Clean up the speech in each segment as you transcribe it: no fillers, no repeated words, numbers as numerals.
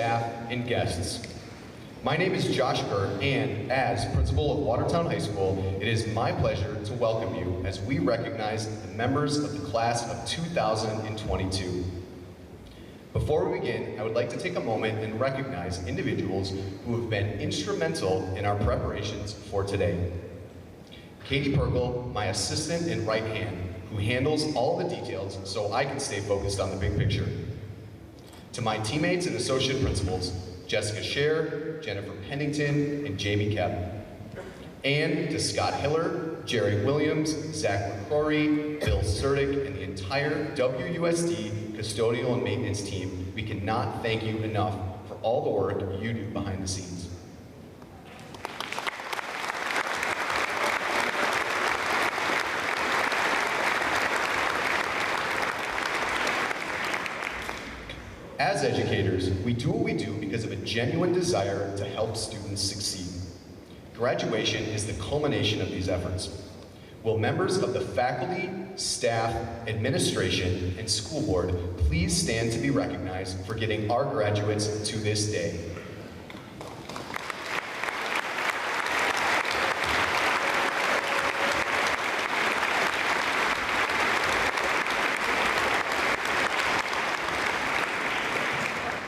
staff, and guests. My name is Josh Gert, and as principal of Watertown High School, it is my pleasure to welcome you as we recognize the members of the class of 2022. Before we begin, I would like to take a moment and recognize individuals who have been instrumental in our preparations for today. Katie Perkle, my assistant and right hand, who handles all the details so I can stay focused on the big picture. To my teammates and associate principals, Jessica Scher, Jennifer Pennington, and Jamie Kebb. And to Scott Hiller, Jerry Williams, Zach McCrory, Bill Sertic, and the entire WUSD custodial and maintenance team, we cannot thank you enough for all the work you do behind the scenes. As educators, we do what we do because of a genuine desire to help students succeed. Graduation is the culmination of these efforts. Will members of the faculty, staff, administration, and school board please stand to be recognized for getting our graduates to this day?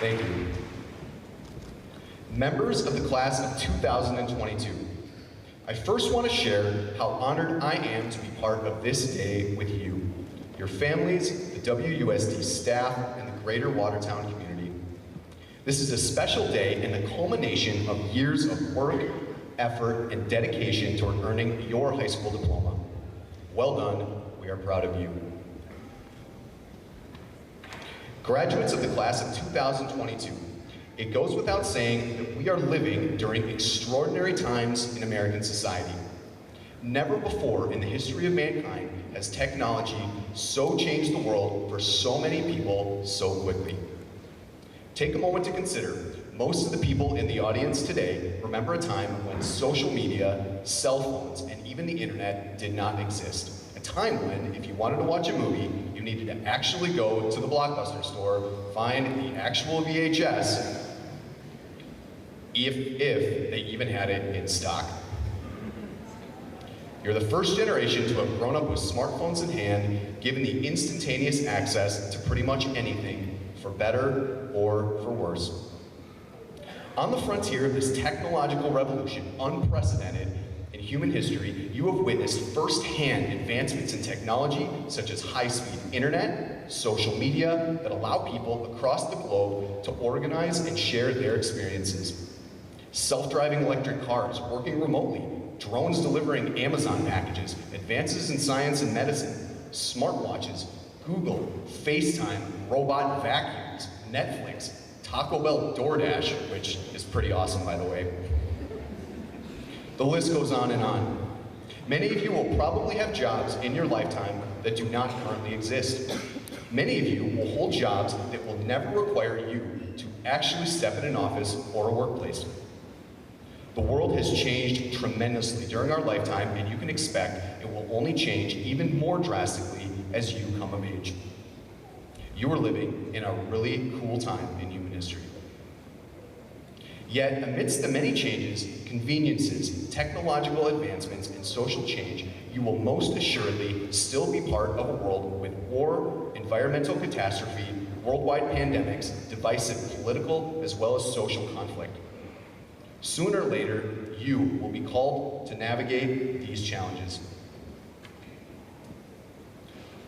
Thank you. Members of the class of 2022, I first want to share how honored I am to be part of this day with you, your families, the WUSD staff, and the greater Watertown community. This is a special day and the culmination of years of work, effort, and dedication toward earning your high school diploma. Well done, we are proud of you. Graduates of the class of 2022, it goes without saying that we are living during extraordinary times in American society. Never before in the history of mankind has technology so changed the world for so many people so quickly. Take a moment to consider, most of the people in the audience today remember a time when social media, cell phones, and even the internet did not exist. A time when, if you wanted to watch a movie, you needed to actually go to the Blockbuster store, find the actual VHS, if they even had it in stock. You're the first generation to have grown up with smartphones in hand, given the instantaneous access to pretty much anything, for better or for worse. On the frontier of this technological revolution, unprecedented in human history, you have witnessed firsthand advancements in technology such as high-speed internet, social media that allow people across the globe to organize and share their experiences. Self-driving electric cars working remotely, drones delivering Amazon packages, advances in science and medicine, smartwatches, Google, FaceTime, robot vacuums, Netflix, Taco Bell DoorDash, which is pretty awesome by the way. The list goes on and on. Many of you will probably have jobs in your lifetime that do not currently exist. Many of you will hold jobs that will never require you to actually step in an office or a workplace. The world has changed tremendously during our lifetime, and you can expect it will only change even more drastically as you come of age. You are living in a really cool time in human history. Yet, amidst the many changes, conveniences, technological advancements, and social change, you will most assuredly still be part of a world with war, environmental catastrophe, worldwide pandemics, divisive political as well as social conflict. Sooner or later, you will be called to navigate these challenges.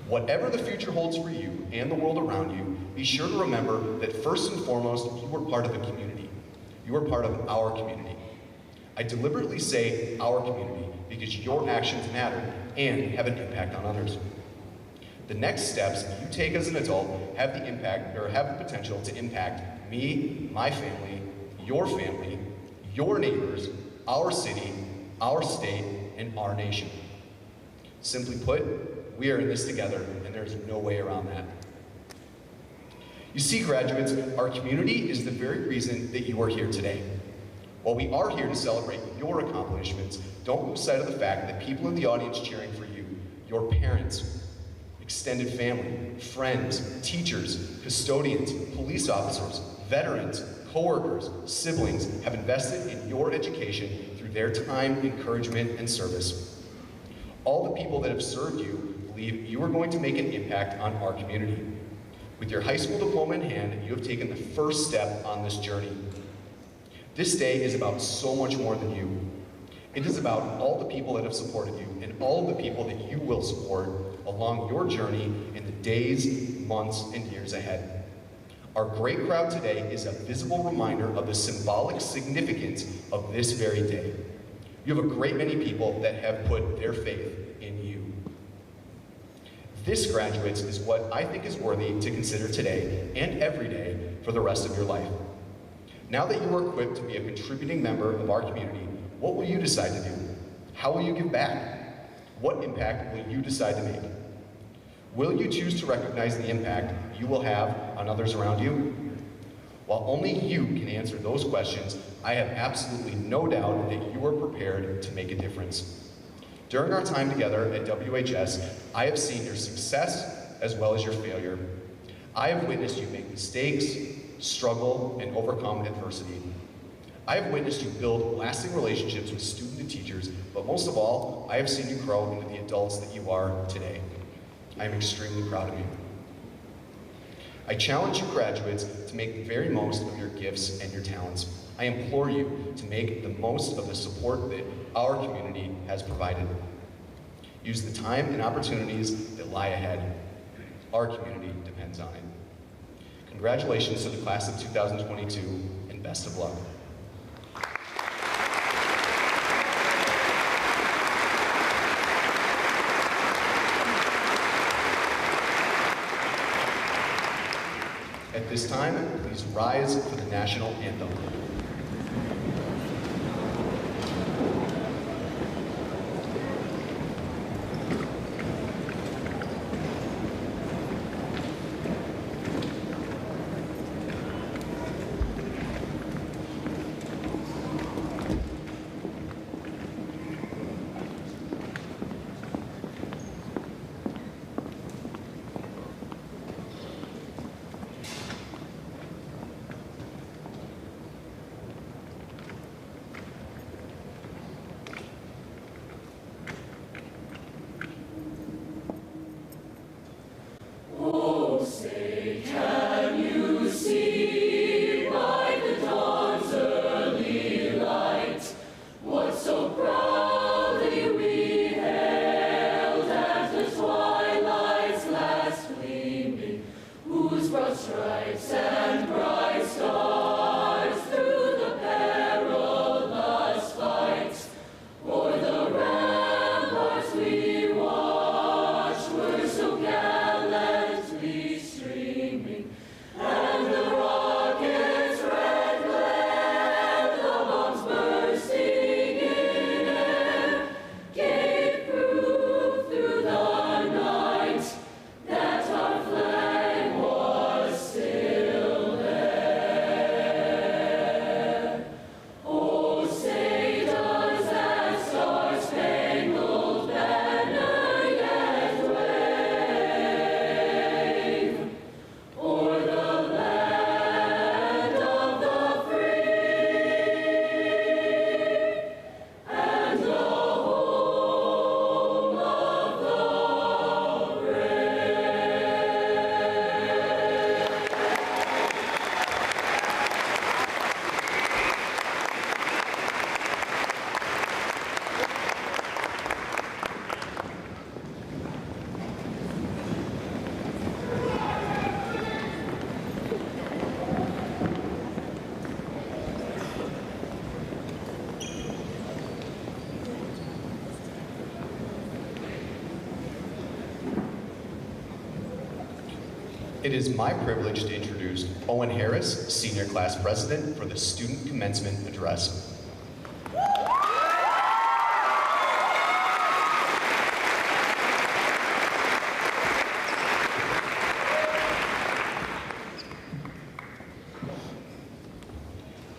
Whatever the future holds for you and the world around you, be sure to remember that first and foremost, you are part of a community. You are part of our community. I deliberately say our community because your actions matter and have an impact on others. The next steps you take as an adult have the impact, or have the potential to impact me, my family, your neighbors, our city, our state, and our nation. Simply put, we are in this together, and there's no way around that. You see, graduates, our community is the very reason that you are here today. While we are here to celebrate your accomplishments, don't lose sight of the fact that people in the audience cheering for you, your parents, extended family, friends, teachers, custodians, police officers, veterans, coworkers, siblings have invested in your education through their time, encouragement, and service. All the people that have served you believe you are going to make an impact on our community. With your high school diploma in hand, you have taken the first step on this journey. This day is about so much more than you. It is about all the people that have supported you and all of the people that you will support along your journey in the days, months, and years ahead. Our great crowd today is a visible reminder of the symbolic significance of this very day. You have a great many people that have put their faith in you. This, graduates, is what I think is worthy to consider today and every day for the rest of your life. Now that you are equipped to be a contributing member of our community, what will you decide to do? How will you give back? What impact will you decide to make? Will you choose to recognize the impact you will have on others around you? While only you can answer those questions, I have absolutely no doubt that you are prepared to make a difference. During our time together at WHS, I have seen your success as well as your failure. I have witnessed you make mistakes, struggle, and overcome adversity. I have witnessed you build lasting relationships with students and teachers, but most of all, I have seen you grow into the adults that you are today. I am extremely proud of you. I challenge you, graduates, to make the very most of your gifts and your talents. I implore you to make the most of the support that our community has provided. Use the time and opportunities that lie ahead. Our community depends on it. Congratulations to the class of 2022, and best of luck. At this time, please rise for the national anthem. It is my privilege to introduce Owen Harris, Senior Class President, for the Student Commencement Address.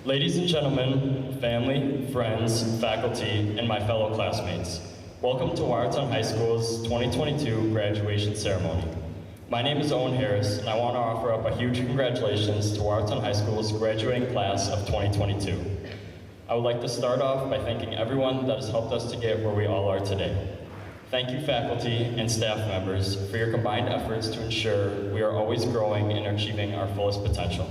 Ladies and gentlemen, family, friends, faculty, and my fellow classmates, welcome to Watertown High School's 2022 graduation ceremony. My name is Owen Harris, and I want to offer up a huge congratulations to Watertown High School's graduating class of 2022. I would like to start off by thanking everyone that has helped us to get where we all are today. Thank you, faculty and staff members, for your combined efforts to ensure we are always growing and achieving our fullest potential.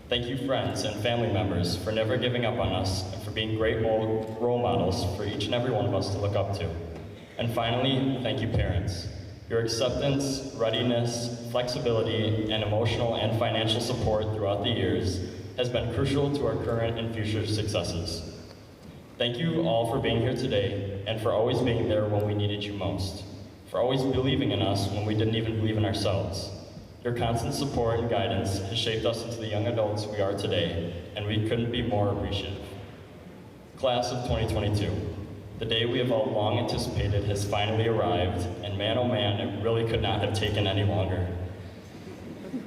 Thank you, friends and family members, for never giving up on us and for being great role models for each and every one of us to look up to. And finally, thank you, parents. Your acceptance, readiness, flexibility, and emotional and financial support throughout the years has been crucial to our current and future successes. Thank you all for being here today and for always being there when we needed you most, for always believing in us when we didn't even believe in ourselves. Your constant support and guidance has shaped us into the young adults we are today, and we couldn't be more appreciative. Class of 2022. The day we have all long anticipated has finally arrived, and man oh man, it really could not have taken any longer.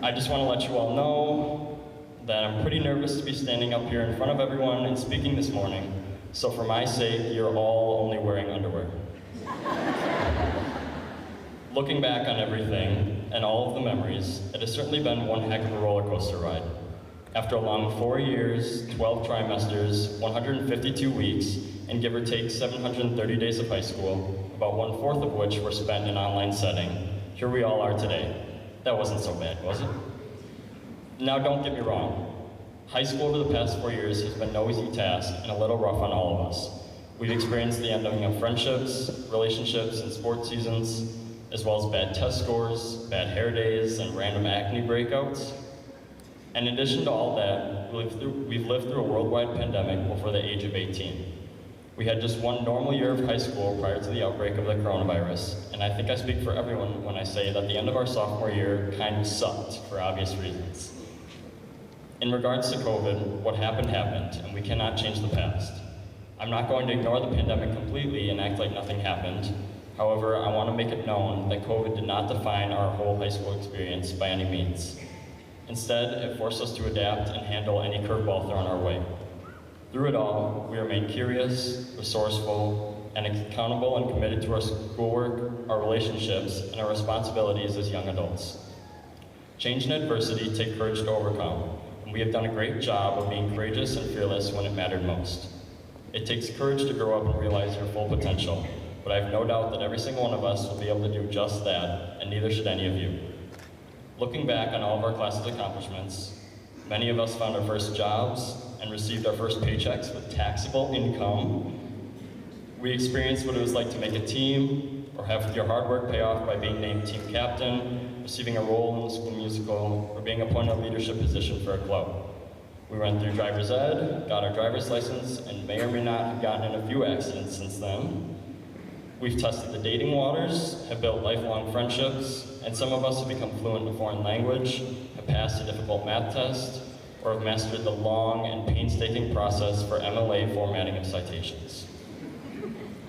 I just want to let you all know that I'm pretty nervous to be standing up here in front of everyone and speaking this morning, so for my sake, you're all only wearing underwear. Looking back on everything and all of the memories, it has certainly been one heck of a roller coaster ride. After a long 4 years, 12 trimesters, 152 weeks, and give or take 730 days of high school, about 1/4 of which were spent in an online setting, here we all are today. That wasn't so bad, was it? Now don't get me wrong. High school over the past 4 years has been no easy task and a little rough on all of us. We've experienced the ending of friendships, relationships, and sports seasons, as well as bad test scores, bad hair days, and random acne breakouts. In addition to all that, we've lived through a worldwide pandemic before the age of 18. We had just one normal year of high school prior to the outbreak of the coronavirus, and I think I speak for everyone when I say that the end of our sophomore year kind of sucked for obvious reasons. In regards to COVID, what happened happened, and we cannot change the past. I'm not going to ignore the pandemic completely and act like nothing happened. However, I want to make it known that COVID did not define our whole high school experience by any means. Instead, it forced us to adapt and handle any curveball thrown our way. Through it all, we remained curious, resourceful, and accountable and committed to our schoolwork, our relationships, and our responsibilities as young adults. Change and adversity take courage to overcome, and we have done a great job of being courageous and fearless when it mattered most. It takes courage to grow up and realize your full potential, but I have no doubt that every single one of us will be able to do just that, and neither should any of you. Looking back on all of our class's accomplishments, many of us found our first jobs and received our first paychecks with taxable income. We experienced what it was like to make a team, or have your hard work pay off by being named team captain, receiving a role in the school musical, or being appointed a leadership position for a club. We went through driver's ed, got our driver's license, and may or may not have gotten in a few accidents since then. We've tested the dating waters, have built lifelong friendships, and some of us have become fluent in a foreign language, have passed a difficult math test, or have mastered the long and painstaking process for MLA formatting of citations.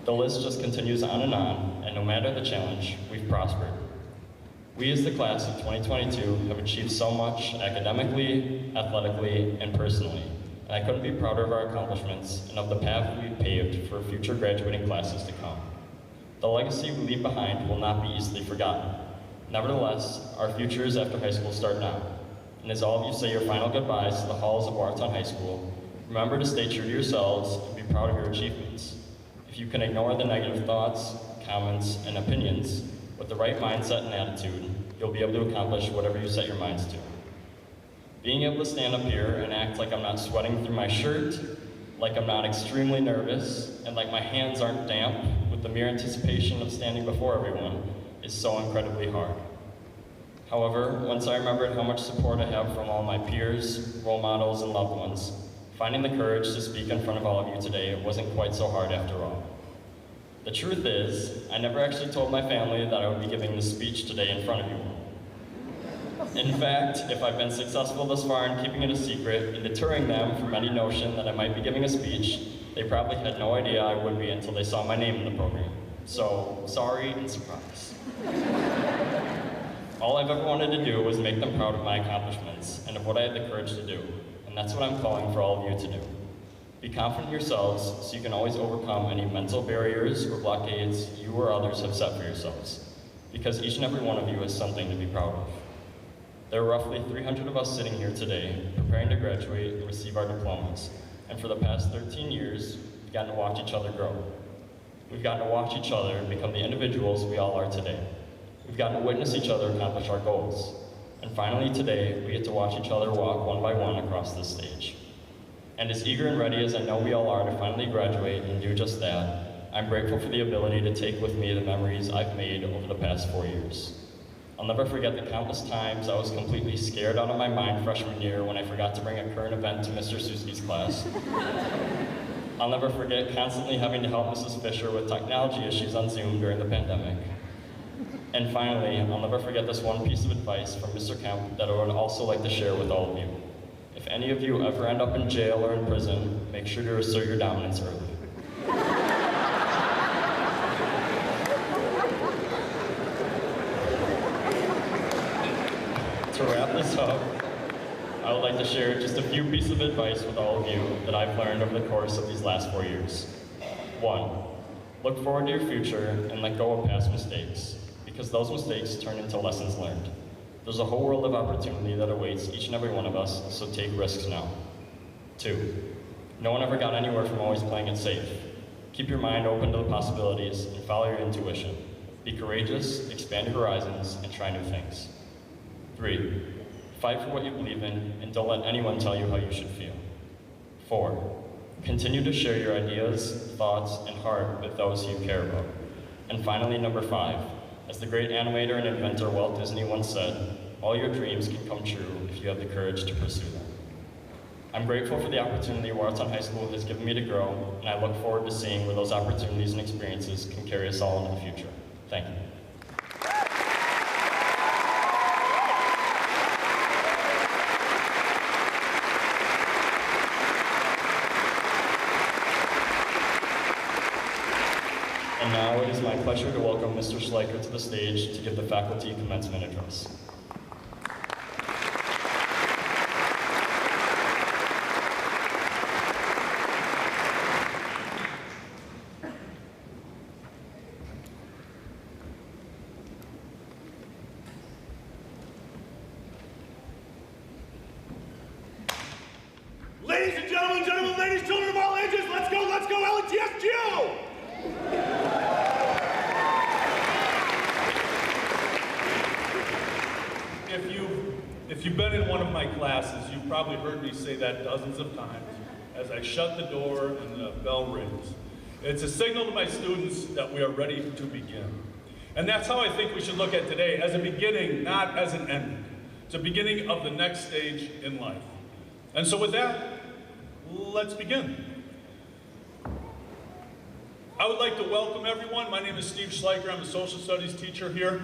The list just continues on, and no matter the challenge, we've prospered. We as the class of 2022 have achieved so much academically, athletically, and personally, and I couldn't be prouder of our accomplishments and of the path we've paved for future graduating classes to come. The legacy we leave behind will not be easily forgotten. Nevertheless, our futures after high school start now. And as all of you say your final goodbyes to the halls of Watertown High School, remember to stay true to yourselves and be proud of your achievements. If you can ignore the negative thoughts, comments, and opinions, with the right mindset and attitude, you'll be able to accomplish whatever you set your minds to. Being able to stand up here and act like I'm not sweating through my shirt, like I'm not extremely nervous, and like my hands aren't damp with the mere anticipation of standing before everyone is so incredibly hard. However, once I remembered how much support I have from all my peers, role models, and loved ones, finding the courage to speak in front of all of you today wasn't quite so hard after all. The truth is, I never actually told my family that I would be giving this speech today in front of you all. In fact, if I've been successful thus far in keeping it a secret and deterring them from any notion that I might be giving a speech, they probably had no idea I would be until they saw my name in the program. So, sorry and surprise. All I've ever wanted to do was make them proud of my accomplishments and of what I had the courage to do, and that's what I'm calling for all of you to do. Be confident in yourselves so you can always overcome any mental barriers or blockades you or others have set for yourselves. because each and every one of you has something to be proud of. There are roughly 300 of us sitting here today, preparing to graduate and receive our diplomas, and for the past 13 years, we've gotten to watch each other grow. We've gotten to watch each other become the individuals we all are today. We've gotten to witness each other accomplish our goals. And finally today, we get to watch each other walk one by one across this stage. And as eager and ready as I know we all are to finally graduate and do just that, I'm grateful for the ability to take with me the memories I've made over the past 4 years. I'll never forget the countless times I was completely scared out of my mind freshman year when I forgot to bring a current event to Mr. Suski's class. I'll never forget constantly having to help Mrs. Fisher with technology issues on Zoom during the pandemic. And finally, I'll never forget this one piece of advice from Mr. Kemp that I would also like to share with all of you. If any of you ever end up in jail or in prison, make sure to assert your dominance early. To wrap this up, I would like to share just a few pieces of advice with all of you that I've learned over the course of these last 4 years. 1, look forward to your future and let go of past mistakes, because those mistakes turn into lessons learned. There's a whole world of opportunity that awaits each and every one of us, so take risks now. 2, no one ever got anywhere from always playing it safe. Keep your mind open to the possibilities and follow your intuition. Be courageous, expand your horizons, and try new things. 3, fight for what you believe in and don't let anyone tell you how you should feel. 4, continue to share your ideas, thoughts, and heart with those you care about. And finally, number 5, as the great animator and inventor Walt Disney once said, all your dreams can come true if you have the courage to pursue them. I'm grateful for the opportunity Watertown High School has given me to grow, and I look forward to seeing where those opportunities and experiences can carry us all into the future. Thank you. And now it is my pleasure to welcome Mr. Schleicher to the stage to give the faculty commencement address. Ladies and gentlemen, ladies, children of all ages, let's go, LTSGO! If you've been in one of my classes, you've probably heard me say that dozens of times as I shut the door and the bell rings. It's a signal to my students that we are ready to begin. And that's how I think we should look at today, as a beginning, not as an ending. It's a beginning of the next stage in life. And so with that, let's begin. I would like to welcome everyone. My name is Steve Schleicher. I'm a social studies teacher here.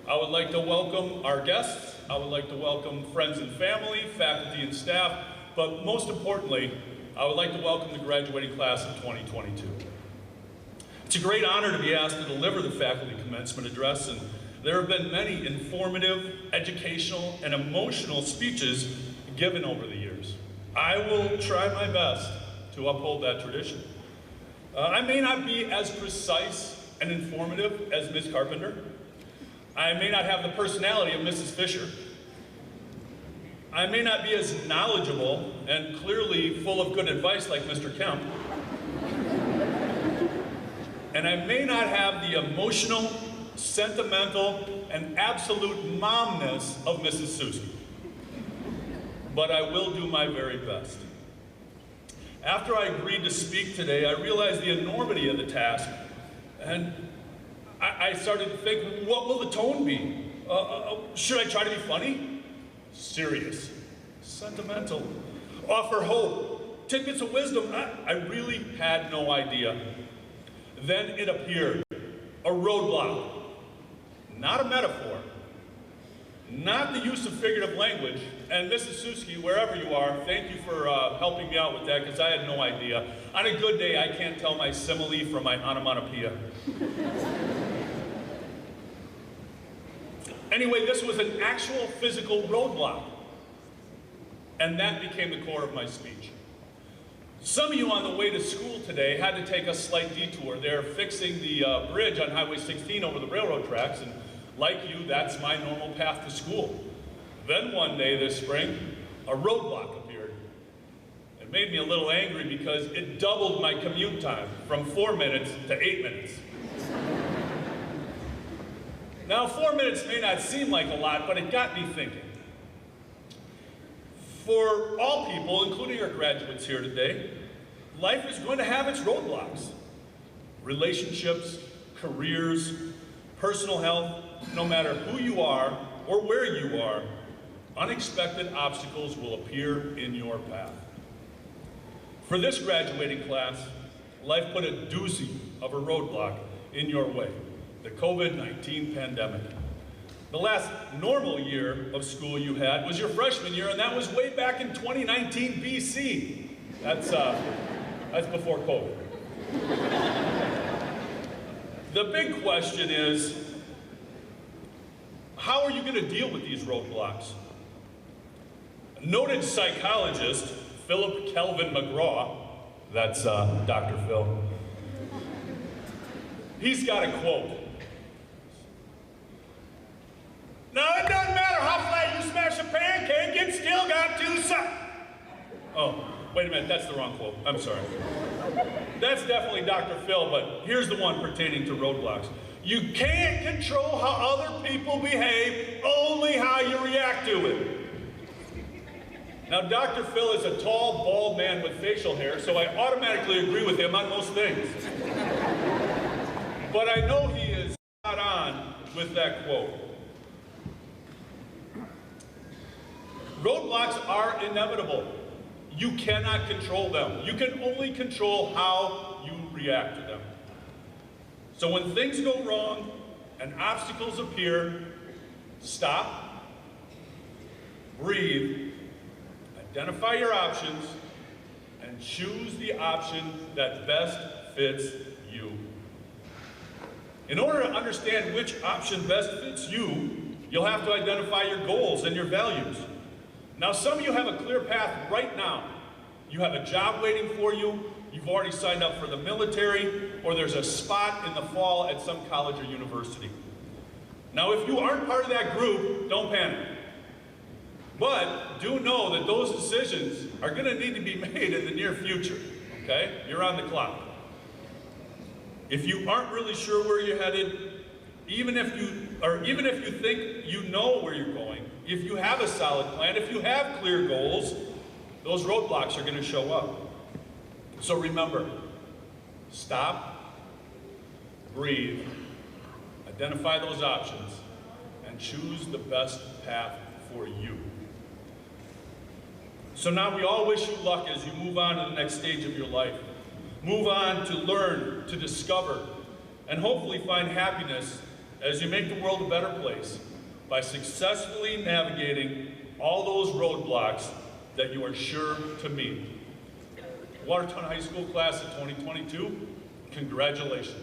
I would like to welcome our guests. I would like to welcome friends and family, faculty and staff, but most importantly, I would like to welcome the graduating class of 2022. It's a great honor to be asked to deliver the faculty commencement address, and there have been many informative, educational, and emotional speeches given over the years. I will try my best to uphold that tradition. I may not be as precise and informative as Ms. Carpenter. I may not have the personality of Mrs. Fisher. I may not be as knowledgeable and clearly full of good advice like Mr. Kemp. And I may not have the emotional, sentimental, and absolute momness of Mrs. Suski. But I will do my very best. After I agreed to speak today, I realized the enormity of the task, and I started to think, what will the tone be? Should I try to be funny? Serious? Sentimental? Offer hope? Tidbits of wisdom? I really had no idea. Then it appeared, a roadblock, not a metaphor, not the use of figurative language. And Mrs. Suski, wherever you are, thank you for helping me out with that, because I had no idea. On a good day, I can't tell my simile from my onomatopoeia. Anyway, this was an actual physical roadblock, and that became the core of my speech. Some of you on the way to school today had to take a slight detour. They're fixing the bridge on Highway 16 over the railroad tracks, and Like you, that's my normal path to school. Then one day this spring, a roadblock appeared. It made me a little angry because it doubled my commute time from 4 minutes to 8 minutes. Now, 4 minutes may not seem like a lot, but it got me thinking. For all people, including our graduates here today, life is going to have its roadblocks. Relationships, careers, personal health, no matter who you are or where you are, unexpected obstacles will appear in your path. For this graduating class, life put a doozy of a roadblock in your way, the COVID-19 pandemic. The last normal year of school you had was your freshman year, and that was way back in 2019 BC. That's before COVID. The big question is, how are you going to deal with these roadblocks? Noted psychologist Philip Kelvin McGraw, that's Dr. Phil, he's got a quote. Now, it doesn't matter how flat you smash a pancake, it's still got two sides. Oh, wait a minute, that's the wrong quote. I'm sorry. That's definitely Dr. Phil, but here's the one pertaining to roadblocks. You can't control how other people behave, only how you react to it. Now, Dr. Phil is a tall, bald man with facial hair, so I automatically agree with him on most things. But I know he is spot on with that quote. Roadblocks are inevitable. You cannot control them. You can only control how you react to them. So when things go wrong and obstacles appear, stop, breathe, identify your options, and choose the option that best fits you. In order to understand which option best fits you, you'll have to identify your goals and your values. Now, some of you have a clear path right now. You have a job waiting for you, you've already signed up for the military, or there's a spot in the fall at some college or university. Now, if you aren't part of that group, don't panic. But do know that those decisions are going to need to be made in the near future, okay? You're on the clock. If you aren't really sure where you're headed, even if you think you know where you're going, if you have a solid plan, if you have clear goals, those roadblocks are going to show up. So remember, stop, breathe, identify those options, and choose the best path for you. So now we all wish you luck as you move on to the next stage of your life. Move on to learn, to discover, and hopefully find happiness as you make the world a better place by successfully navigating all those roadblocks that you are sure to meet. Watertown High School class of 2022, congratulations.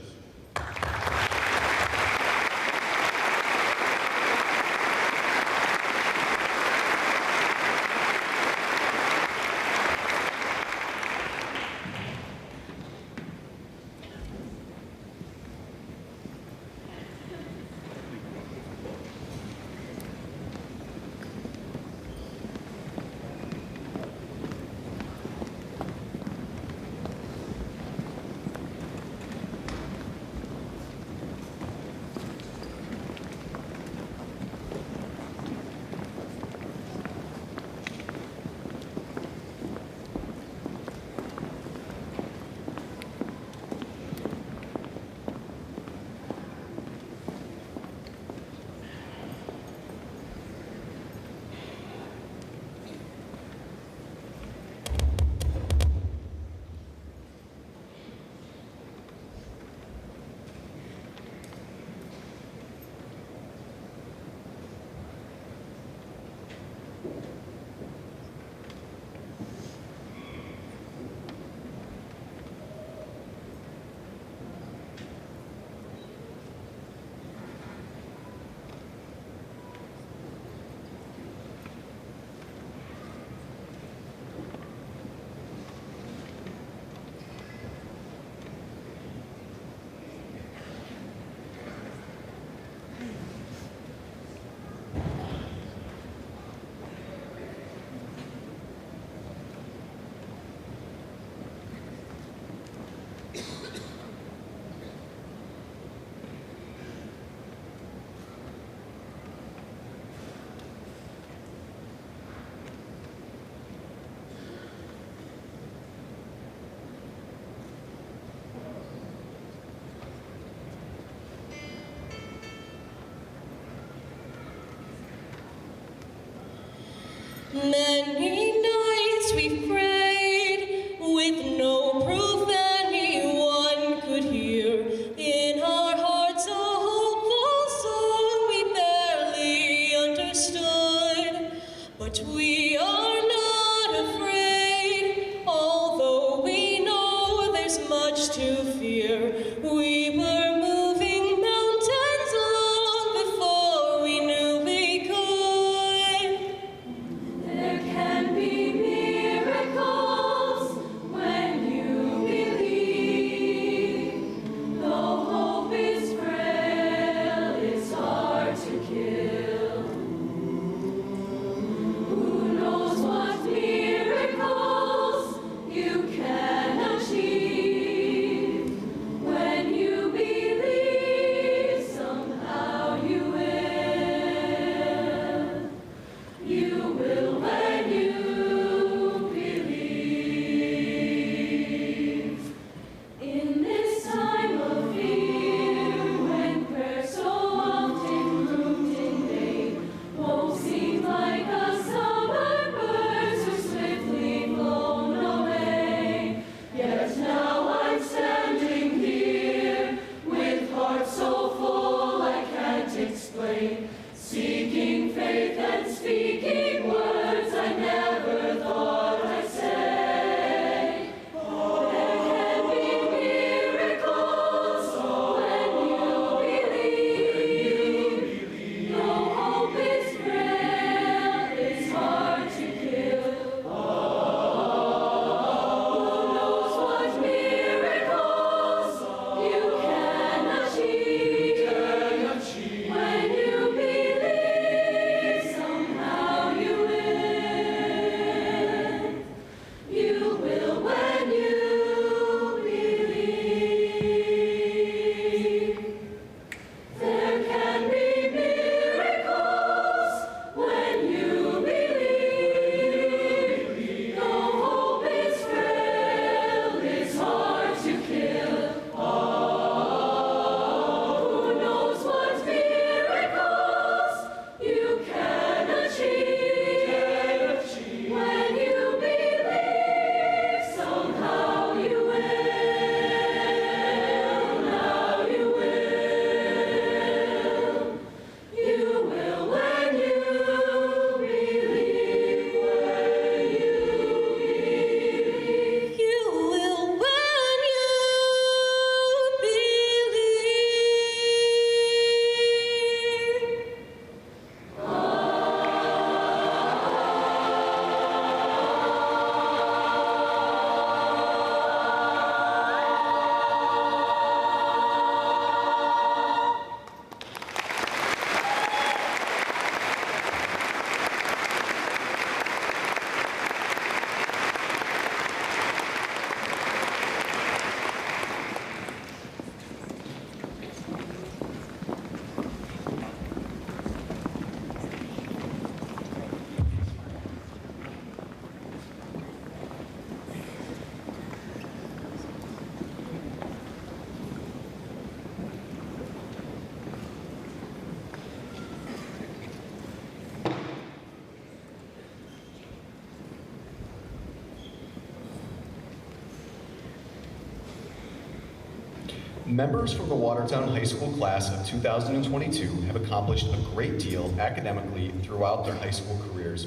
Members from the Watertown High School class of 2022 have accomplished a great deal academically throughout their high school careers.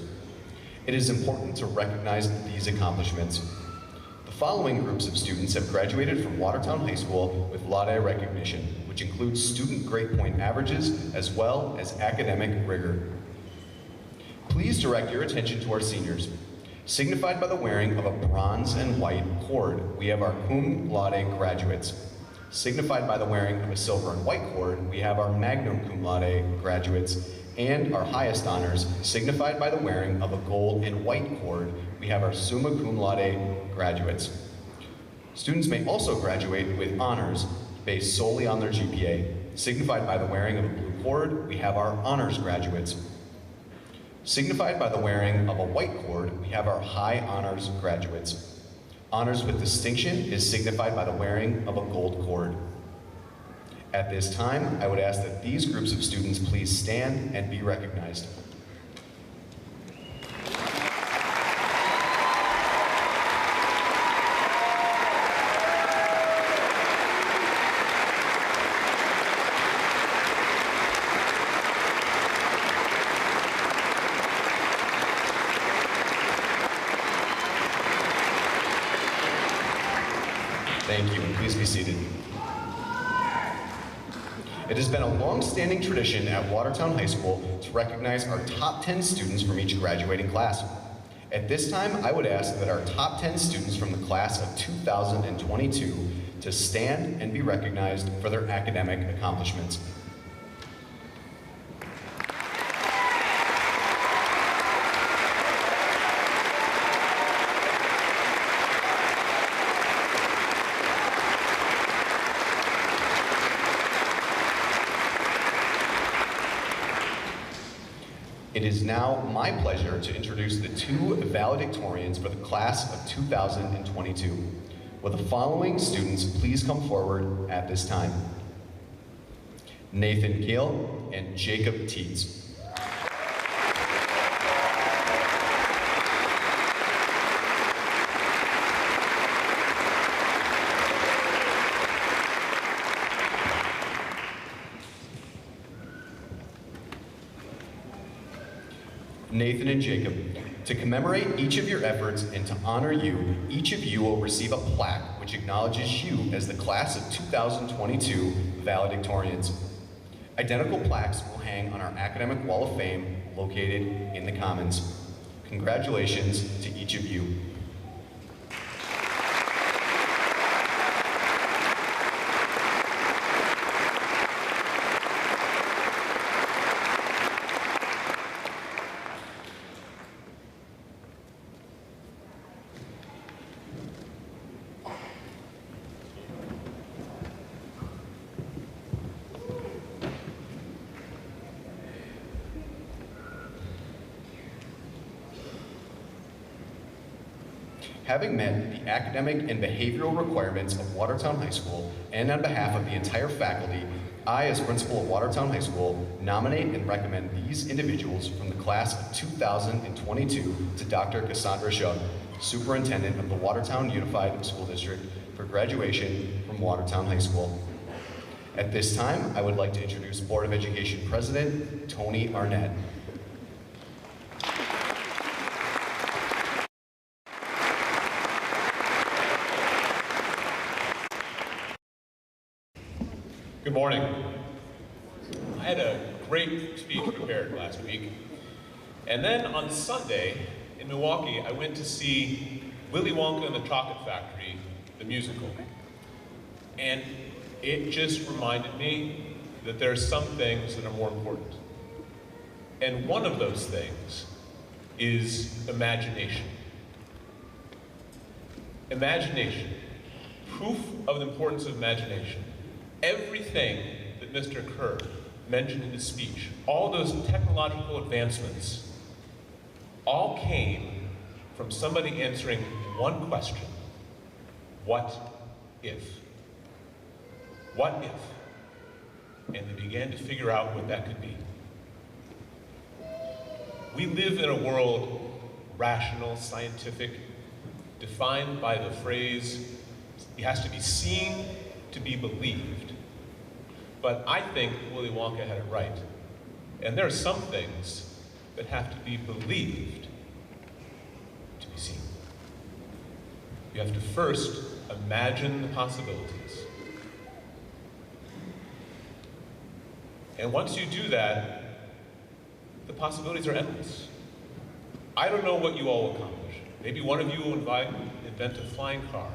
It is important to recognize these accomplishments. The following groups of students have graduated from Watertown High School with laude recognition, which includes student grade point averages as well as academic rigor. Please direct your attention to our seniors. Signified by the wearing of a bronze and white cord, we have our cum laude graduates. Signified by the wearing of a silver and white cord, we have our magna cum laude graduates. And our highest honors, signified by the wearing of a gold and white cord, we have our summa cum laude graduates. Students may also graduate with honors based solely on their GPA. Signified by the wearing of a blue cord, we have our honors graduates. Signified by the wearing of a white cord, we have our high honors graduates. Honors with distinction is signified by the wearing of a gold cord. At this time, I would ask that these groups of students please stand and be recognized. Thank you, and please be seated. It has been a long-standing tradition at Watertown High School to recognize our top 10 students from each graduating class. At this time, I would ask that our top 10 students from the class of 2022 to stand and be recognized for their academic accomplishments. It is now my pleasure to introduce the two valedictorians for the class of 2022. Will the following students please come forward at this time? Nathan Gill and Jacob Teets. Nathan and Jacob, to commemorate each of your efforts and to honor you, each of you will receive a plaque which acknowledges you as the class of 2022 valedictorians. Identical plaques will hang on our academic wall of fame located in the Commons. Congratulations to each of you. Having met the academic and behavioral requirements of Watertown High School, and on behalf of the entire faculty, I, as principal of Watertown High School, nominate and recommend these individuals from the class of 2022 to Dr. Cassandra Shug, Superintendent of the Watertown Unified School District, for graduation from Watertown High School. At this time, I would like to introduce Board of Education President Tony Arnett. Good morning. I had a great speech prepared last week. And then on Sunday in Milwaukee, I went to see Willy Wonka and the Chocolate Factory, the musical. And it just reminded me that there are some things that are more important. And one of those things is imagination. Imagination. Proof of the importance of imagination. Everything that Mr. Kerr mentioned in his speech, all those technological advancements, all came from somebody answering one question: what if? What if? And they began to figure out what that could be. We live in a world, rational, scientific, defined by the phrase, it has to be seen to be believed. But I think Willy Wonka had it right. And there are some things that have to be believed to be seen. You have to first imagine the possibilities. And once you do that, the possibilities are endless. I don't know what you all will accomplish. Maybe one of you will invent a flying car.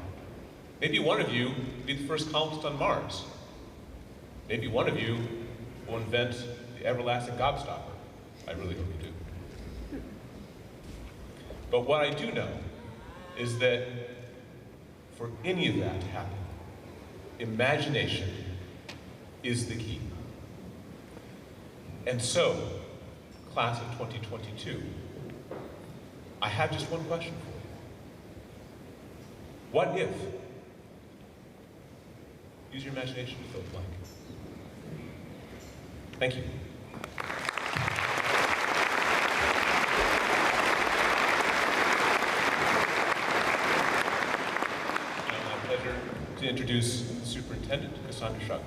Maybe one of you will be the first colonist on Mars. Maybe one of you will invent the everlasting gobstopper. I really hope you do. But what I do know is that for any of that to happen, imagination is the key. And so, class of 2022, I have just one question for you. What if? Use your imagination to fill the blank. Thank you. Now, my pleasure to introduce the Superintendent, Cassandra Shrug.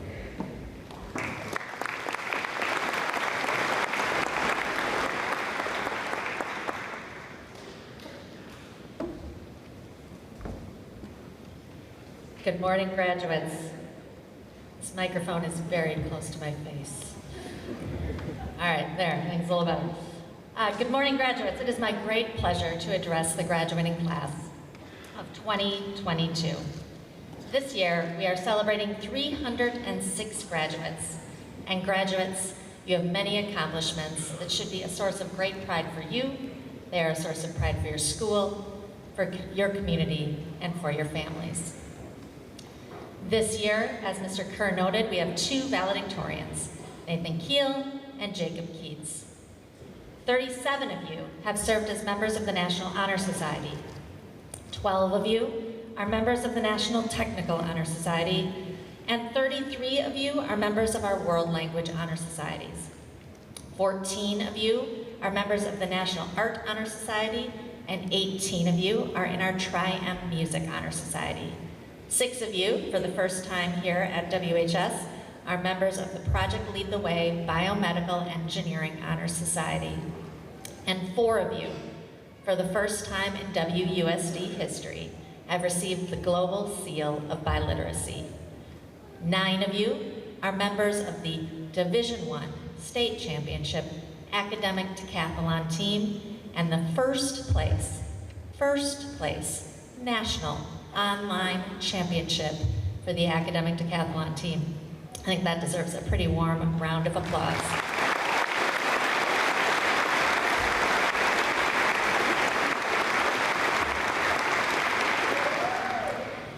Good morning, graduates. This microphone is very close to my face. All right, there, thanks a little better. Good morning, graduates. It is my great pleasure to address the graduating class of 2022. This year, we are celebrating 306 graduates. And graduates, you have many accomplishments that should be a source of great pride for you. They are a source of pride for your school, for your community, and for your families. This year, as Mr. Kerr noted, we have two valedictorians, Nathan Keel and Jacob Keats. 37 of you have served as members of the National Honor Society. 12 of you are members of the National Technical Honor Society, and 33 of you are members of our World Language Honor Societies. 14 of you are members of the National Art Honor Society, and 18 of you are in our Tri-M Music Honor Society. 6 of you, for the first time here at WHS, are members of the Project Lead the Way Biomedical Engineering Honor Society. And 4 of you, for the first time in WUSD history, have received the Global Seal of Biliteracy. 9 of you are members of the Division I State Championship Academic Decathlon Team and the first place National Online Championship for the Academic Decathlon Team. I think that deserves a pretty warm round of applause.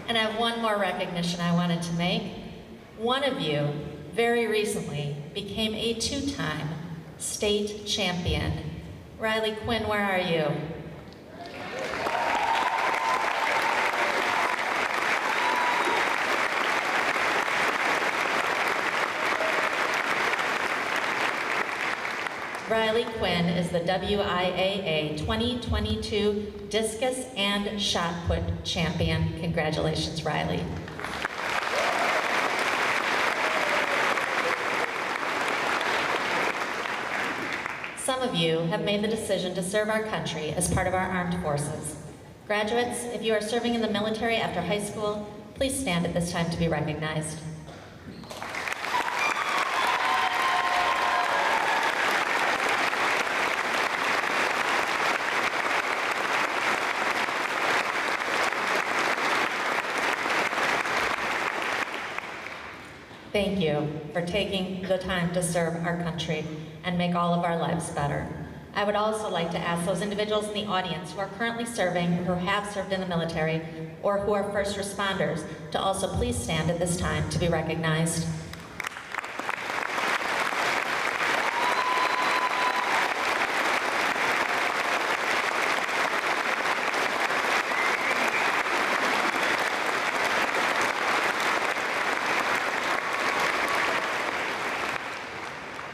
And I have one more recognition I wanted to make. One of you, very recently, became a 2-time state champion. Riley Quinn, where are you? Riley Quinn is the WIAA 2022 Discus and Shot Put Champion. Congratulations, Riley. Some of you have made the decision to serve our country as part of our armed forces. Graduates, if you are serving in the military after high school, please stand at this time to be recognized. Thank you for taking the time to serve our country and make all of our lives better. I would also like to ask those individuals in the audience who are currently serving, who have served in the military, or who are first responders to also please stand at this time to be recognized.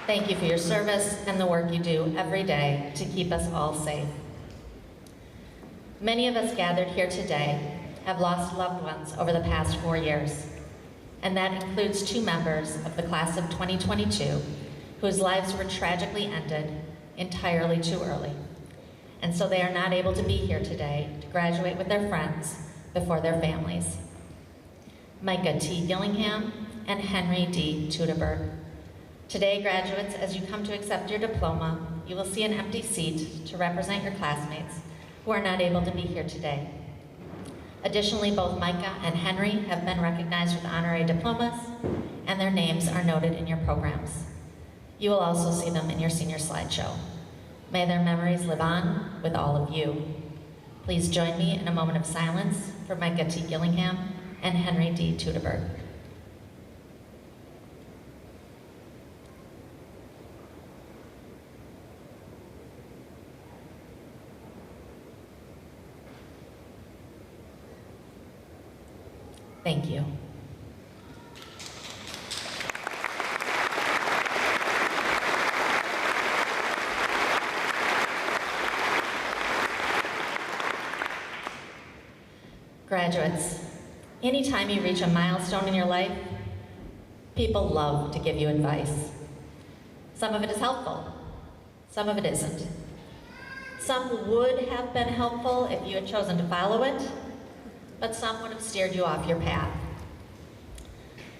Thank you for your service and the work you do every day to keep us all safe. Many of us gathered here today have lost loved ones over the past 4 years. and that includes 2 members of the class of 2022 whose lives were tragically ended entirely too early. And so they are not able to be here today to graduate with their friends before their families. Micah T. Gillingham and Henry D. Tudeberg. Today, graduates, as you come to accept your diploma, you will see an empty seat to represent your classmates who are not able to be here today. Additionally, both Micah and Henry have been recognized with honorary diplomas, and their names are noted in your programs. You will also see them in your senior slideshow. May their memories live on with all of you. Please join me in a moment of silence for Micah T. Gillingham and Henry D. Tudeberg. Thank you. Graduates, anytime you reach a milestone in your life, people love to give you advice. Some of it is helpful, some of it isn't. Some would have been helpful if you had chosen to follow it, but some would have steered you off your path.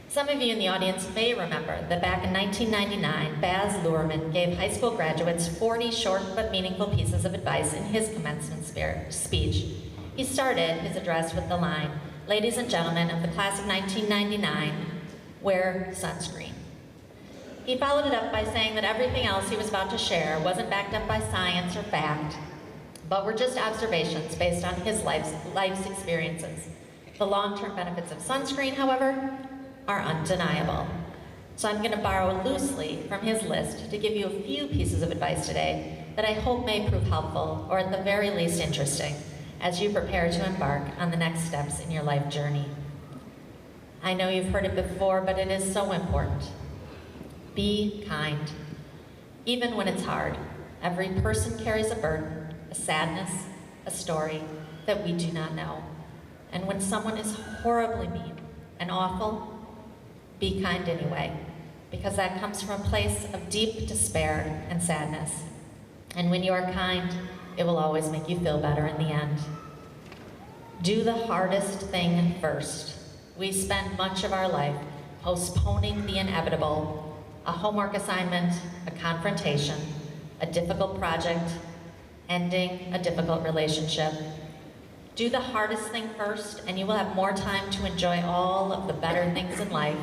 Some of you in the audience may remember that back in 1999, Baz Luhrmann gave high school graduates 40 short but meaningful pieces of advice in his commencement speech. He started his address with the line, "Ladies and gentlemen of the class of 1999, wear sunscreen." He followed it up by saying that everything else he was about to share wasn't backed up by science or fact, but were just observations based on his life's experiences. The long-term benefits of sunscreen, however, are undeniable. So I'm going to borrow loosely from his list to give you a few pieces of advice today that I hope may prove helpful, or at the very least interesting, as you prepare to embark on the next steps in your life journey. I know you've heard it before, but it is so important. Be kind. Even when it's hard, every person carries a burden, a sadness, a story that we do not know. And when someone is horribly mean and awful, be kind anyway, because that comes from a place of deep despair and sadness. And when you are kind, it will always make you feel better in the end. Do the hardest thing first. We spend much of our life postponing the inevitable, a homework assignment, a confrontation, a difficult project, ending a difficult relationship. Do the hardest thing first, and you will have more time to enjoy all of the better things in life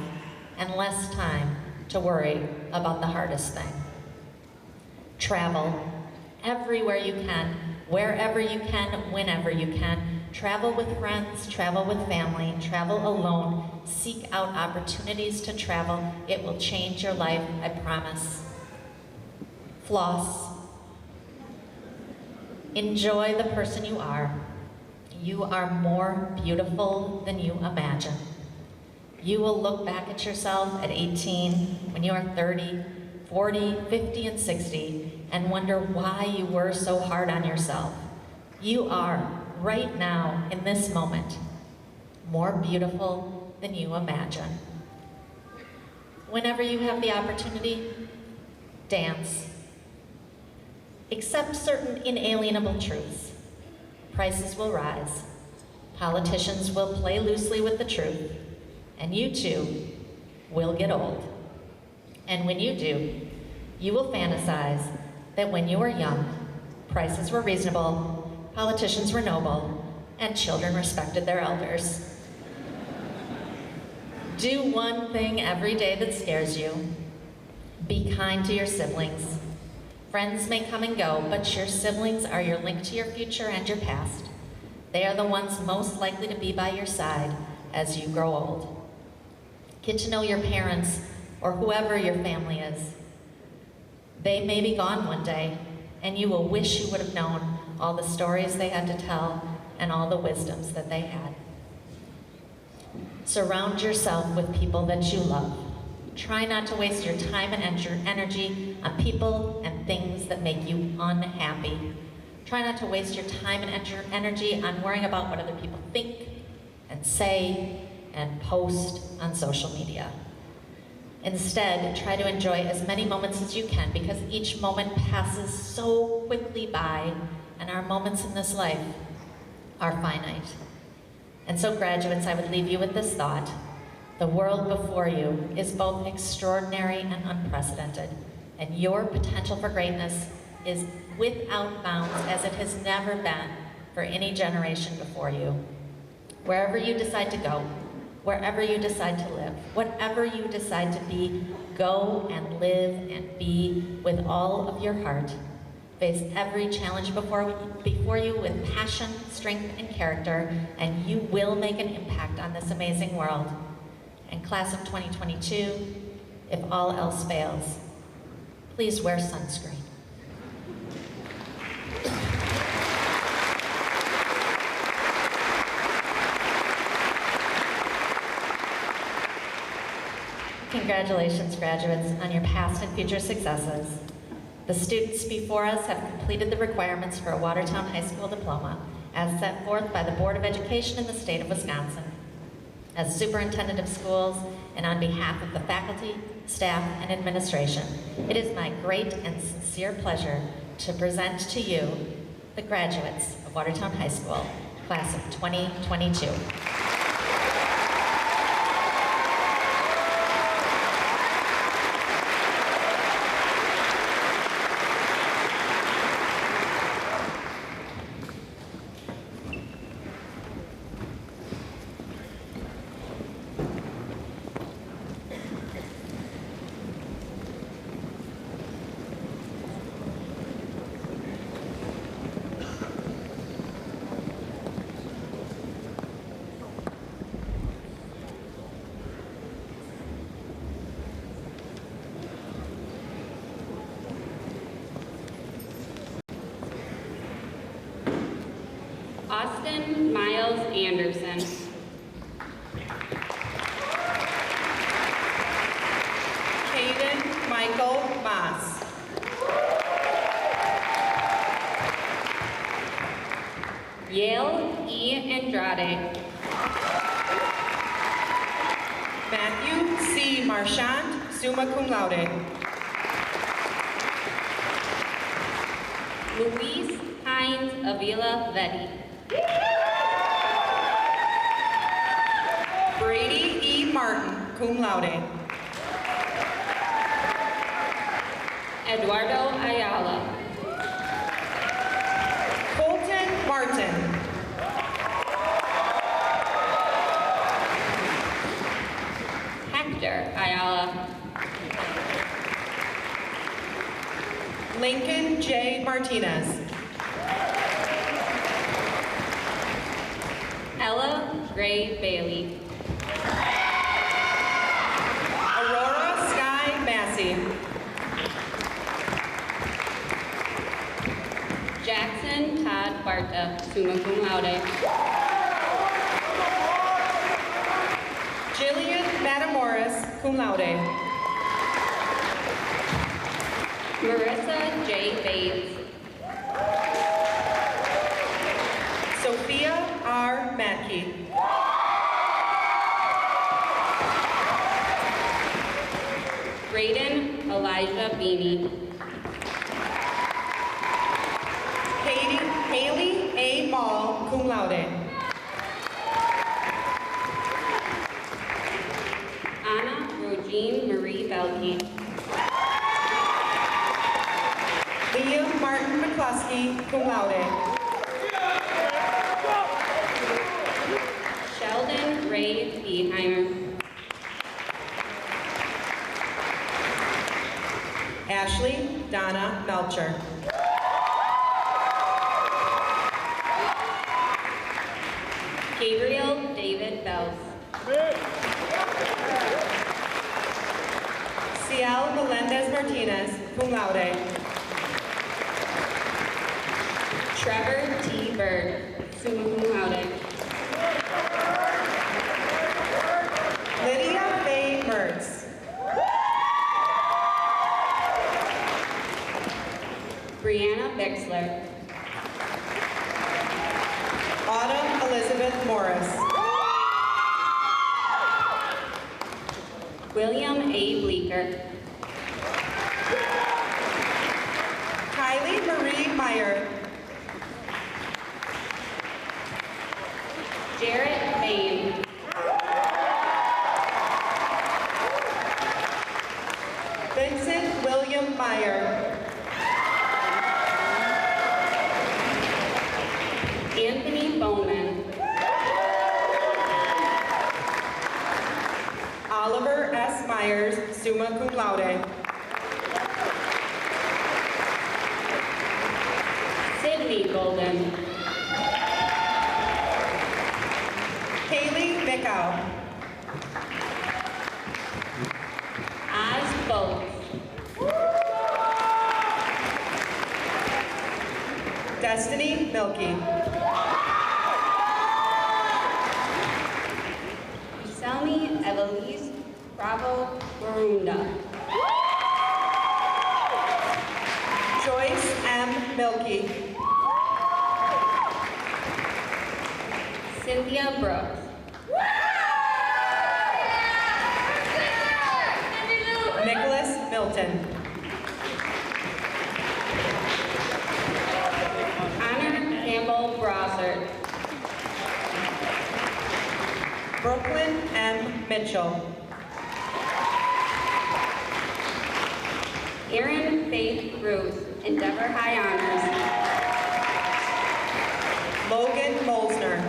and less time to worry about the hardest thing. Travel everywhere you can, wherever you can, whenever you can. Travel with friends, travel with family, travel alone. Seek out opportunities to travel. It will change your life, I promise. Floss. Enjoy the person you are. You are more beautiful than you imagine. You will look back at yourself at 18, when you are 30, 40, 50, and 60, and wonder why you were so hard on yourself. You are, right now, in this moment, more beautiful than you imagine. Whenever you have the opportunity, dance. Accept certain inalienable truths. Prices will rise. Politicians will play loosely with the truth. And you too will get old. And when you do, you will fantasize that when you were young, prices were reasonable, politicians were noble, and children respected their elders. Do one thing every day that scares you. Be kind to your siblings. Friends may come and go, but your siblings are your link to your future and your past. They are the ones most likely to be by your side as you grow old. Get to know your parents or whoever your family is. They may be gone one day, and you will wish you would have known all the stories they had to tell and all the wisdoms that they had. Surround yourself with people that you love. Try not to waste your time and energy on people and things that make you unhappy. Try not to waste your time and energy on worrying about what other people think and say and post on social media. Instead, try to enjoy as many moments as you can, because each moment passes so quickly by, and our moments in this life are finite. And so, graduates, I would leave you with this thought. The world before you is both extraordinary and unprecedented, and your potential for greatness is without bounds, as it has never been for any generation before you. Wherever you decide to go, wherever you decide to live, whatever you decide to be, go and live and be with all of your heart. Face every challenge before you with passion, strength, and character, and you will make an impact on this amazing world. And class of 2022, if all else fails, please wear sunscreen. Congratulations, graduates, on your past and future successes. The students before us have completed the requirements for a Watertown High School diploma as set forth by the Board of Education in the state of Wisconsin. As Superintendent of Schools, and on behalf of the faculty, staff, and administration, it is my great and sincere pleasure to present to you the graduates of Watertown High School, class of 2022. Austin Miles Anderson. Caden Michael Moss. Yale E. Andrade. Matthew C. Marchand, summa cum laude. Luis Hines Avila Vetti. Brady E. Martin, cum laude. Eduardo Ayala. Colton Martin. Hector Ayala. Lincoln J. Martinez. Ella Gray Bailey. Aurora Sky Massey. Jackson Todd Barta, summa cum laude. Jillian Matamoras, cum laude. Marissa J. Bates. Sophia R. Matke. Braden Elijah Beanie. Haley A. Mall, cum laude. Anna Rogine Marie Belkey. Liam Martin McCluskey, cum laude. Sheldon Ray Beheimer. Ashley Donna Melcher. Gabriel David Bells. Ciel Melendez Martinez, cum laude. Trevor T. Bird, summa cum laude. Lydia Faye Mertz. Brianna Bixler. Autumn Elizabeth Morris. William A. Bleeker. Kylie Marie Meyer. Jarrett Bain. Vincent William Meyer. Anthony Bowman. Oliver S. Myers, summa cum laude. Sydney Golden. Kaylee Mickow. Oz Bolt. Destiny Milky. Selmy Evelise Bravo Barunda. Joyce M. Milky. Cynthia Brooks. Nicholas Milton. Connor Campbell Brossard. Brooklyn M. Mitchell. Erin Faith Ruth, Endeavor High Honors. Logan Molsner.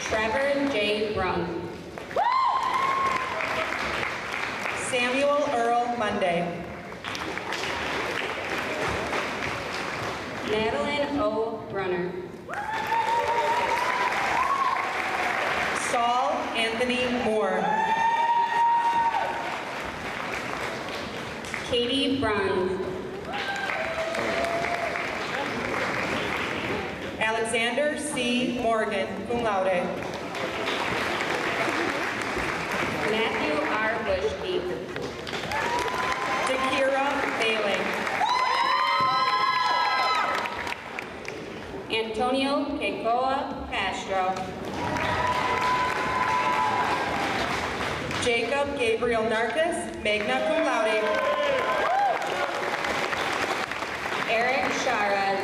Trevor J. Brunk. Samuel Earl Monday. Madeline O. Brunner. Saul Anthony Moore. Katie Bruns. Alexander C. Morgan, cum laude. Matthew R. Bushby. Dakira Bailey. Antonio Kekoa Castro. Jacob Gabriel Narcus, magna cum laude. Eric Sharaz.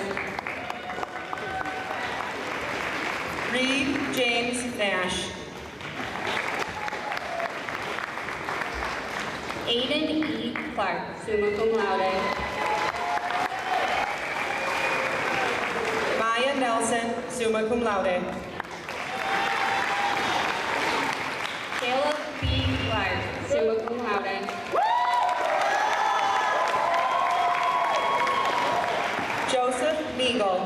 Reed James Nash. Aiden E. Clark, summa cum laude. Maya Nelson, summa cum laude. Caleb B. Clark, summa cum laude. Joseph Meagle.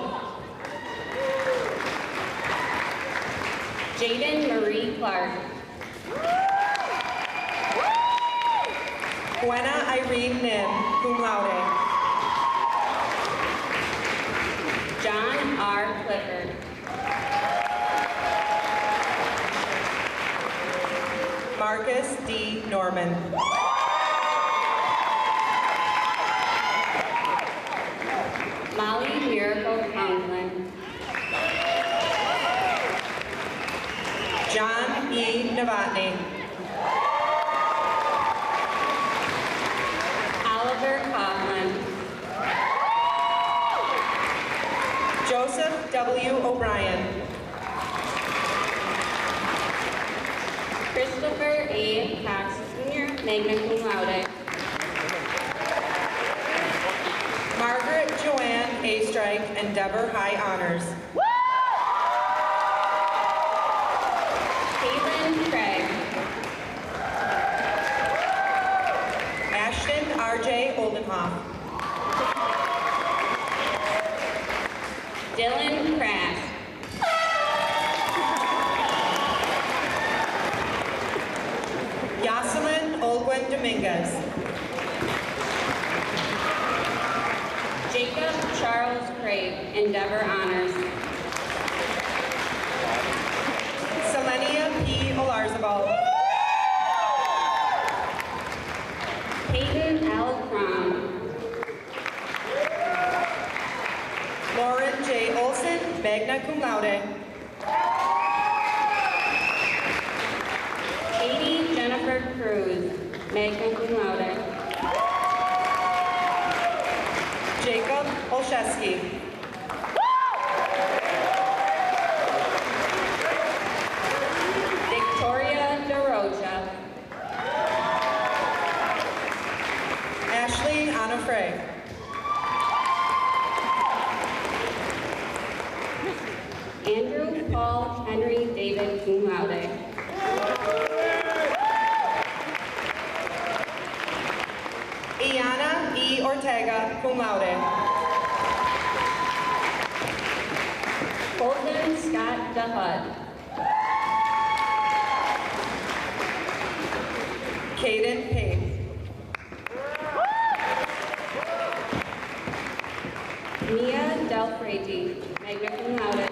Jaden Marie Clark. Gwenna Irene Nim, cum laude. John R. Clifford. Marcus D. Norman. Molly Miracle Conklin. John E. Novotny. Oliver Coughlin. Joseph W. O'Brien. Christopher A. Cox Sr., magna cum laude. Margaret Joanne A. Strike, Endeavor High Honors. Caitlin Craig. Ashton R.J. Oldenhoff. Dylan Kraft. Jocelyn Olguen Dominguez. Jacob Charles Craig, Endeavor Honors. Selenia P. Olarzabal. Peyton L. Crum. Lauren J. Olson, magna cum laude. Katie Jennifer Cruz, magna cum laude. Jacob Olszewski. Victoria DeRocha. Ashley Onofre. Andrew Paul Henry David cum laude. Iana E. Ortega, cum laude. Colton Scott DeHud. Caden Pape. Mia Del Frati, magna cum laude.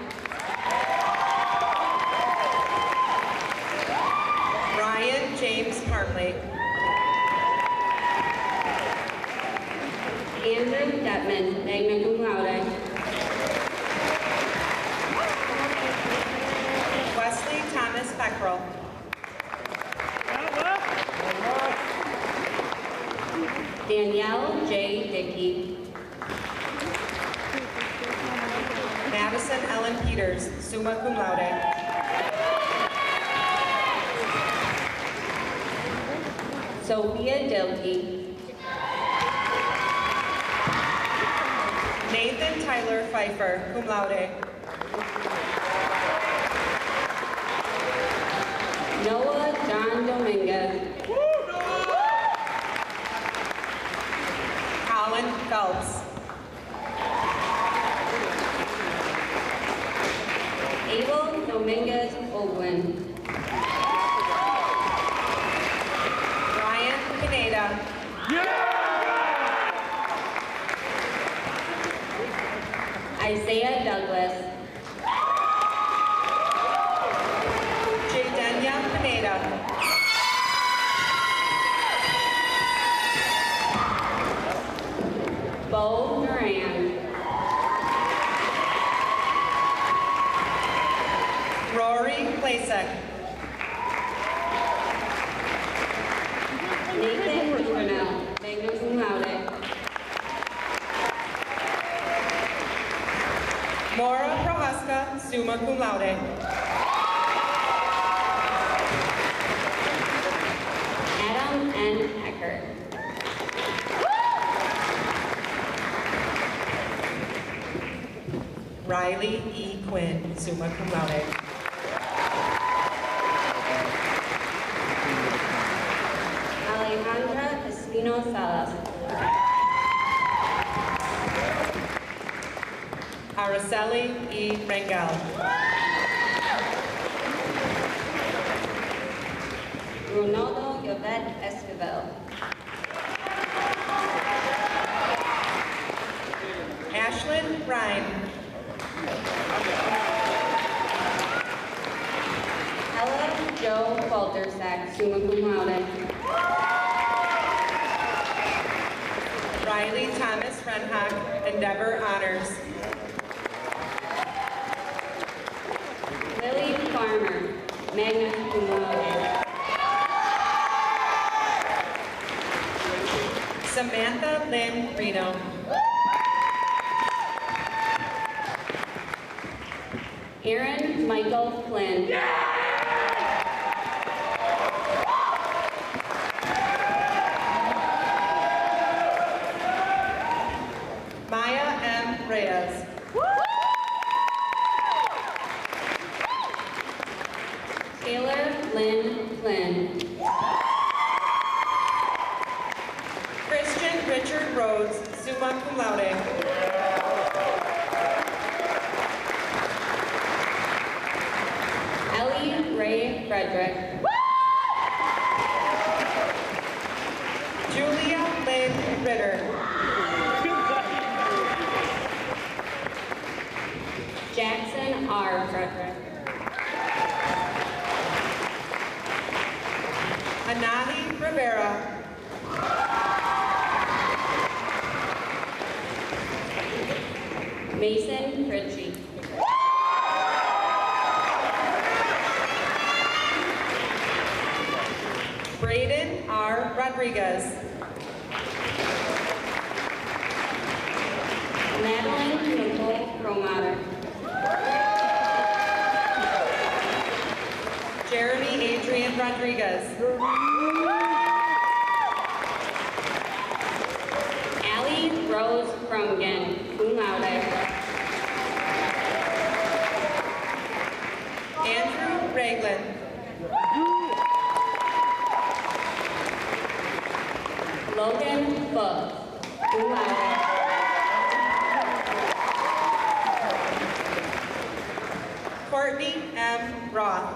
Ryan James Parmley. Andrew Detman, magna cum laude. Wesley Thomas Peckrell. Danielle J. Dickey. Madison Ellen Peters, summa cum laude. Sophia Dilkey. Nathan Tyler Pfeiffer, cum laude. Noah John Dominguez. Colin Phelps. Abel Dominguez Owen. Ryan Pineda. Isaiah Douglas. Jadenia Pineda. Bo Duran. Rory Plasek. Nathan Juvenile, magna cum laude. Maura Prohaska, summa cum laude. Adam N. Eckert. Riley E. Quinn, summa cum laude. Alejandra Espino Salas. Araceli E. Rangel. Ronaldo Yvette Esquivel. Ashlyn Ryan. Ella Joe Faltersack, summa cum laude. Riley Thomas Renhock, Endeavor Honors. Lily Farmer, magna cum laude. Samantha Lynn Reno. Aaron Michael Flynn. Maya M. Reyes. Taylor Lynn Flynn. Christian Richard Rhodes, summa cum laude. Ellie Ray Frederick. Julia Lynn Ritter. Jackson R. Frederick. Anahi Rivera. Mason Ritchie. Braden R. Rodriguez. Madeline Nicole Romater. Jeremy Adrian Rodriguez. Allie Rose Brumgen, cum laude. Andrew Ragland. Logan Buck, cum laude. Courtney M. Roth.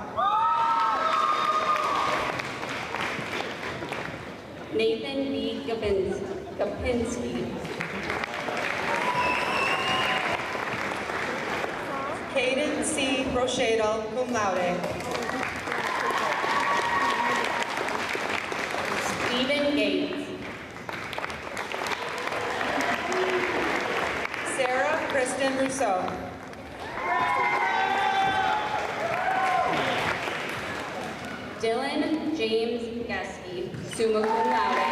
Nathan B. Gapinski. Caden C. Rochadel, cum laude. Stephen Gates. Sarah Kristen Rousseau. Dylan James Geske, summa cum laude.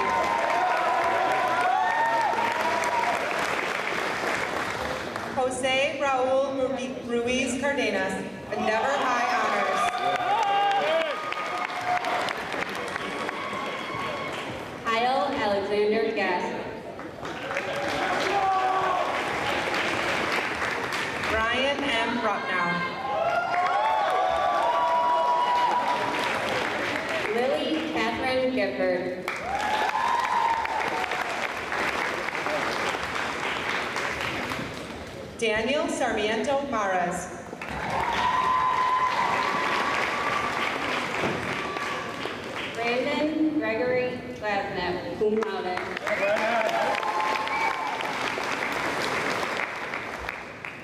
Jose Raul Ruiz Cardenas, Endeavor High Honors. Kyle Alexander Guest. Ryan M. Rutnow. Lily Catherine Gifford. Daniel Sarmiento Maras. Brandon Gregory Glasnap, cum laude.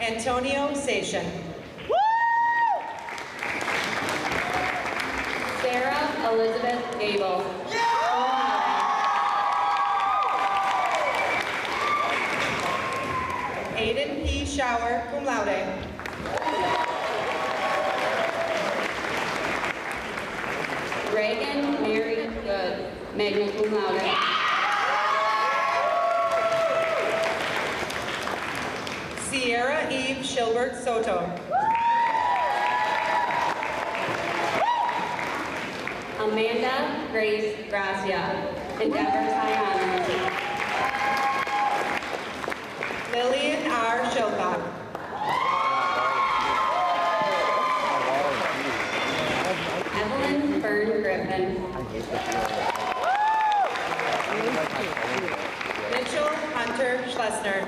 Antonio Sation. Sarah Elizabeth Gable. Aiden P. Shower, cum laude. Reagan Mary Good, magna cum laude. Sierra Eve Shilbert Soto. Amanda Grace Gracia, Endeavor High Honors. Lillian R. Shilcock. Evelyn Byrne Griffin. Mitchell Hunter Schlesner.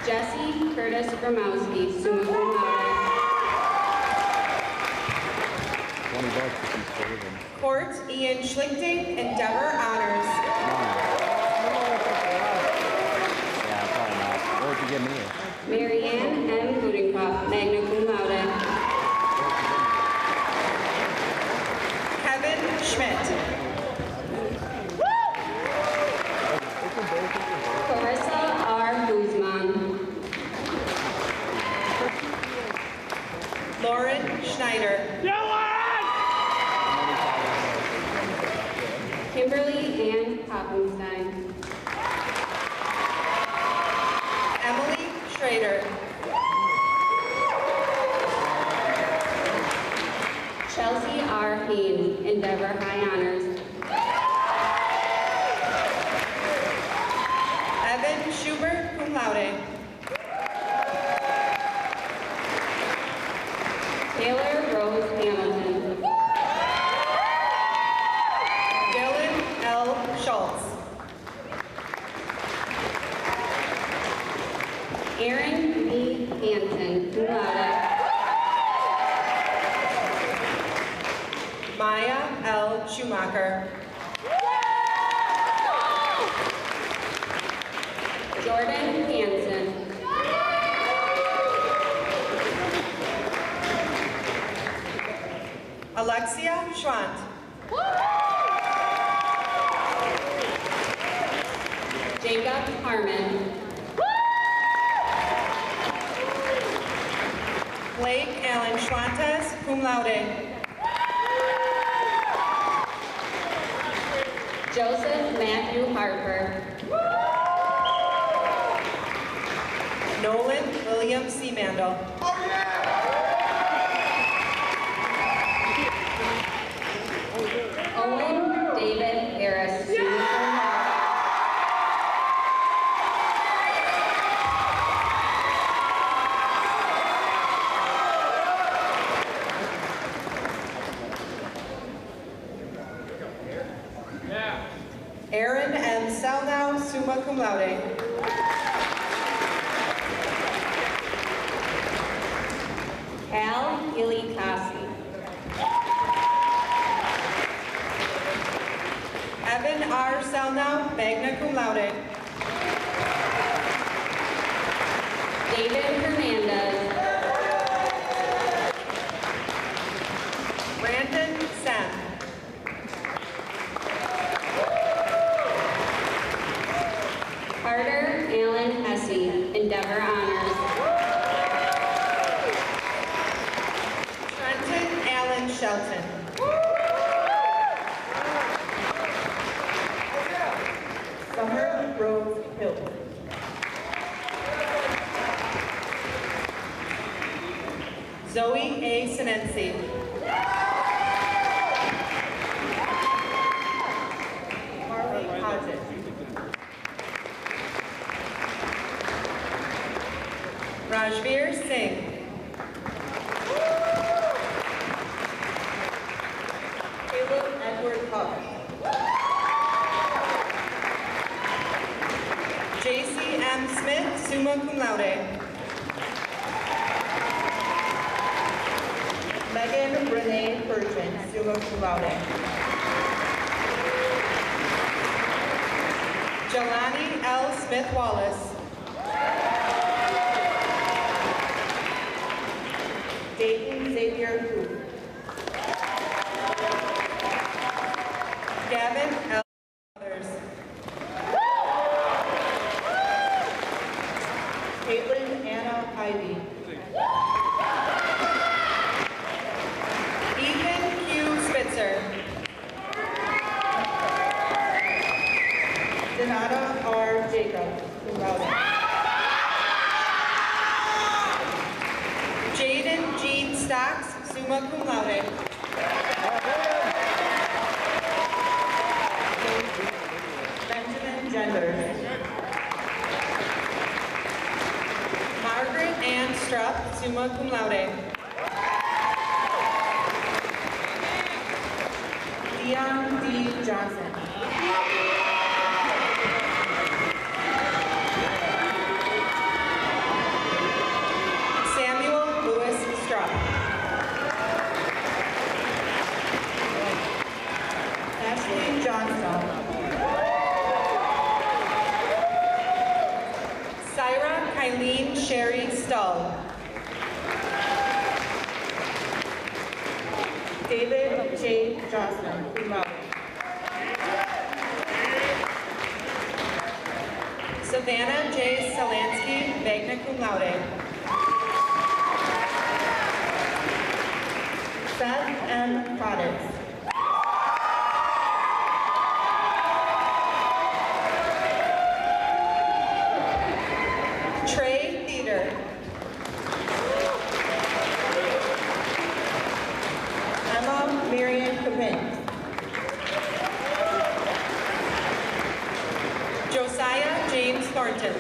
Jesse Curtis Gromowski, summa cum laude. Court Ian Schlichting, Endeavor Honors. Yeah, probably not. What would you give me? Marianne M. Budenkopf, magna cum laude. Kevin Schmidt. Carissa R. Guzman. Lauren Schneider. Kimberly Ann Hoppenstein. Emily Schrader. Chelsea R. Haynes, Endeavor High Honors. Evan Schubert, cum laude. Taylor Rose Hamilton. Dylan L. Schultz. Aaron B. Hansen, cum laude. Maya L. Schumacher. Jordan Hansen. Alexia Schwant. Jacob Harmon. Blake Allen Schwantes, cum laude. Joseph Matthew Harper. Nolan William C. Mandel. Owen David Harris. Aaron M. Salnow, summa cum laude. Al Ilikasi. Evan R. Salnow, magna cum laude. David Hernandez. Brandon Sem. Carter Allen Hesse, Endeavor Honors. Trenton Allen Shelton. Summer Rose Hill. Zoe A. Sinensi. Marley Hodges. Rajveer Singh. Caleb Edward Huff. J.C. M. Smith, summa cum laude. Megan Renee Bertrand, summa cum laude. Jelani L. Smith Wallace. Dayton Xavier Hu. Gavin L. Others. Caitlin Anna Ivy. Ethan Q. Spitzer. Donata R. Jacob, cum laude. Jaden Jean Stocks, summa cum laude. Benjamin Genders. Margaret Ann Strupp, summa cum laude. Leon D. Johnson. Samuel Lewis Strupp. Ashley Johnstone. Syra Kylene Sherry Stull. David J. Johnson, cum laude. Savannah J. Selansky, magna cum laude. Seth M. Products. Trey Theater. Emma Marion Capin. Josiah James Thornton.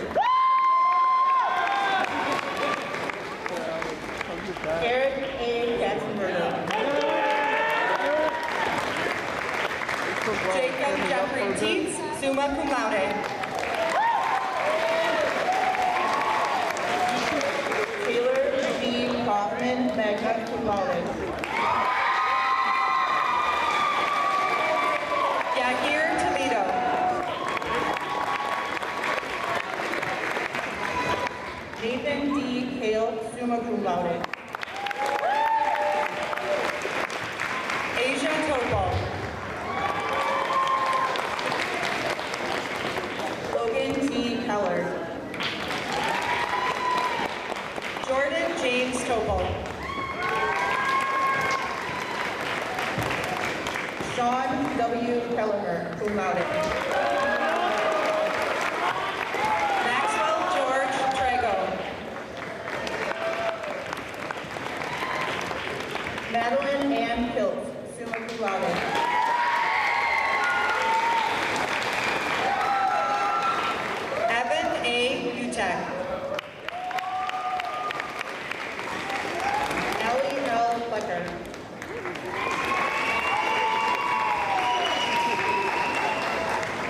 Eric A. Katzenberger. Jacob Jeffrey Teets, summa cum laude. Taylor B. Kaufman, magna cum laude. Yahir Toledo. Nathan D. Hale, summa cum laude. Asia Topol. Logan T. Keller. Jordan James Topol. Kelleher, cum laude. Maxwell George Trago. Madeline Ann Piltz, summa cum laude. Evan A. Utek. Ellie L. Flecker.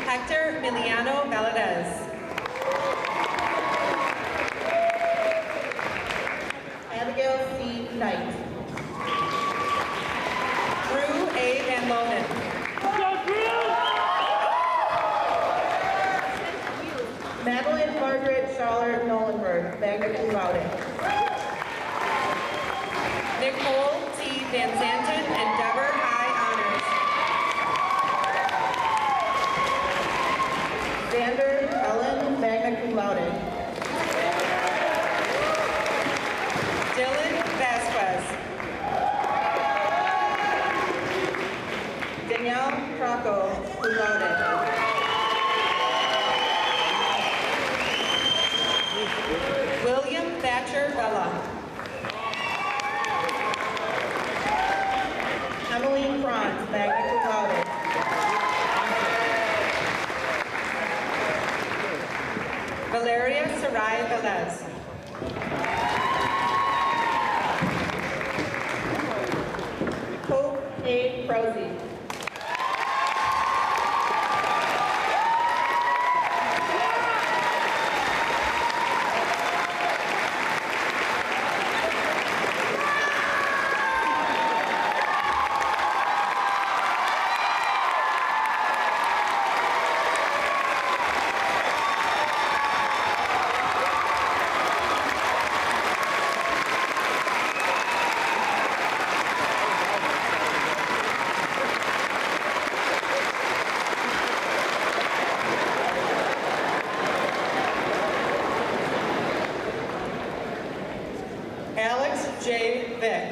Hector Emiliano Valadez. Abigail C. Knight. Drew A. Van Lonen. Madeline Margaret Schaller Nolenberg, magna cum laude. Nicole T. Van Zanten, Endeavor High Honors. Xander Ellen, magna cum laude. Dylan Vasquez. Danielle Crocco, cum laude. William Thatcher Vella. Emily Franz, magna cum laude. Valeria Sarai Velez. Hope A. Prosey. Alex J. Vick.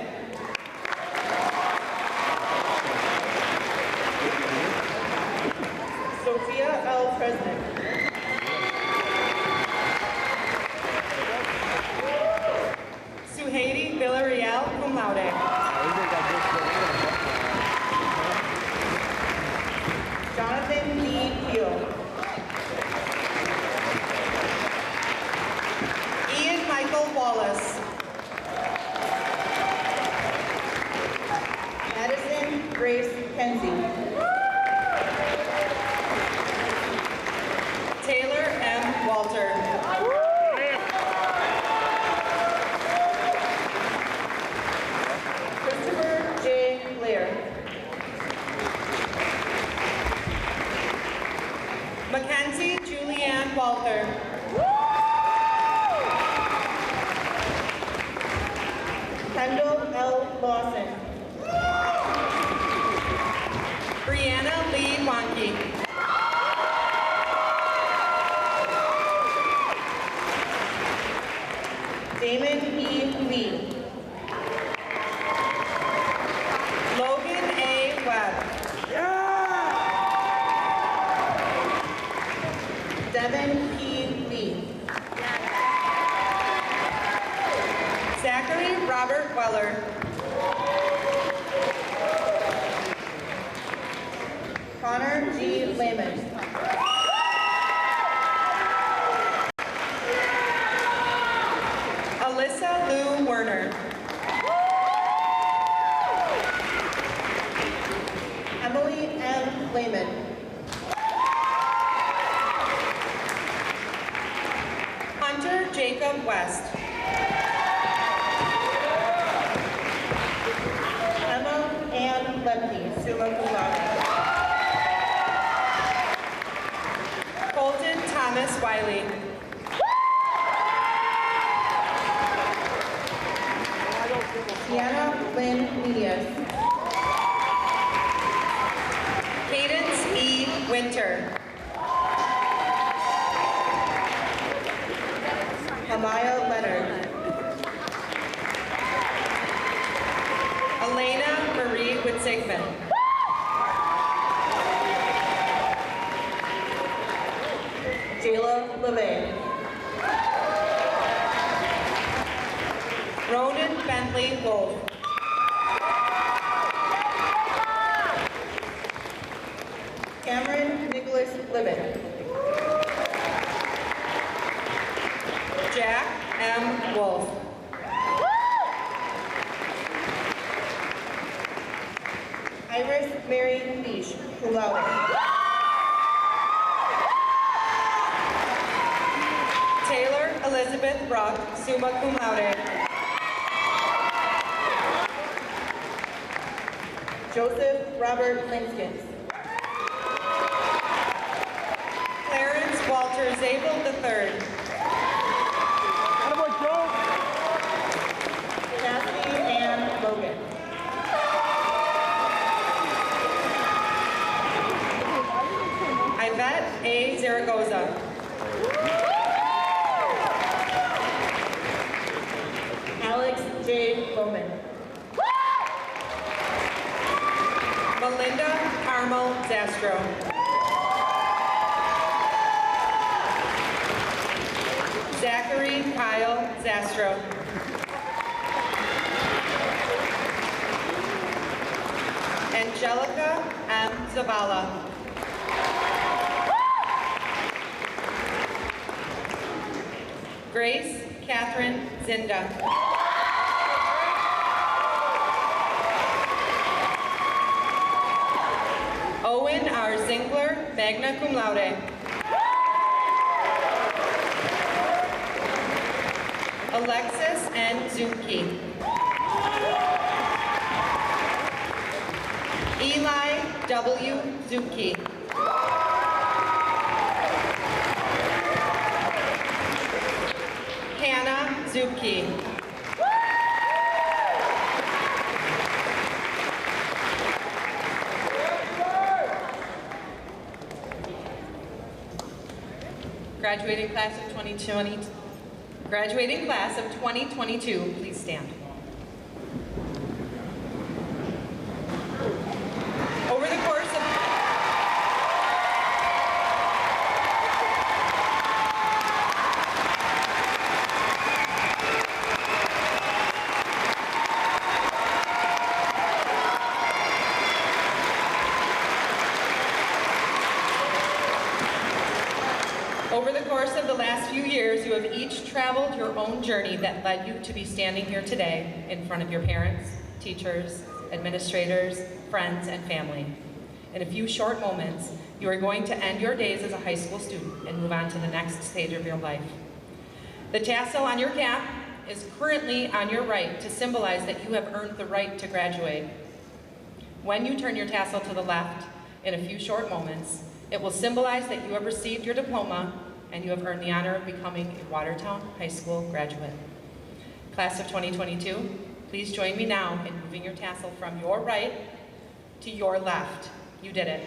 Sophia L. Presnick. Suhaiti Villarreal, cum laude. Jonathan D. Peel. Ian Michael Wallace. Madison Grace Kenzie. Taylor M. Walter. Christopher J. Blair. Mackenzie Julianne Walter. Kendall L. Lawson. Brianna Lee Wonke. Damon E. Lee. Logan A. Webb. Devin P. Lee. Zachary Robert Weller. Connor G. Lehman. Alyssa Lou Werner. Emily M. Lehman. Hunter Jacob West. Emma Ann Lepke, summa cum laude. Colton Thomas Wiley. Sienna Lynn Medias. Cadence E. Winter. Amaya Leonard. Elena Marie Witzigman. Layla LeVay. Ronan Bentley Wolf. Cameron Nicholas Libet. Jack M. Wolf. Iris Mary Leash, cum laude. Taylor Elizabeth Bruck, summa cum laude. Joseph Robert Linskins. Clarence Walter Zabel III. Cassidy Ann Logan. Yvette A. Zaragoza. Alex J. Bowman. Melinda Carmel Zastro. Zachary Kyle Zastro. Angelica M. Zavala. Grace Catherine Zinda. Owen R. Zingler, magna cum laude. Alexis N. Zumke. Eli W. Zumke. Hannah Zumke. Graduating class of 2020, graduating class of 2022, please stand. Over the course of the last few years, you have each traveled your own journey that led you to be standing here today in front of your parents, teachers, administrators, friends, and family. In a few short moments, you are going to end your days as a high school student and move on to the next stage of your life. The tassel on your cap is currently on your right to symbolize that you have earned the right to graduate. When you turn your tassel to the left in a few short moments, it will symbolize that you have received your diploma and you have earned the honor of becoming a Watertown High School graduate. Class of 2022, please join me now in moving your tassel from your right to your left. You did it.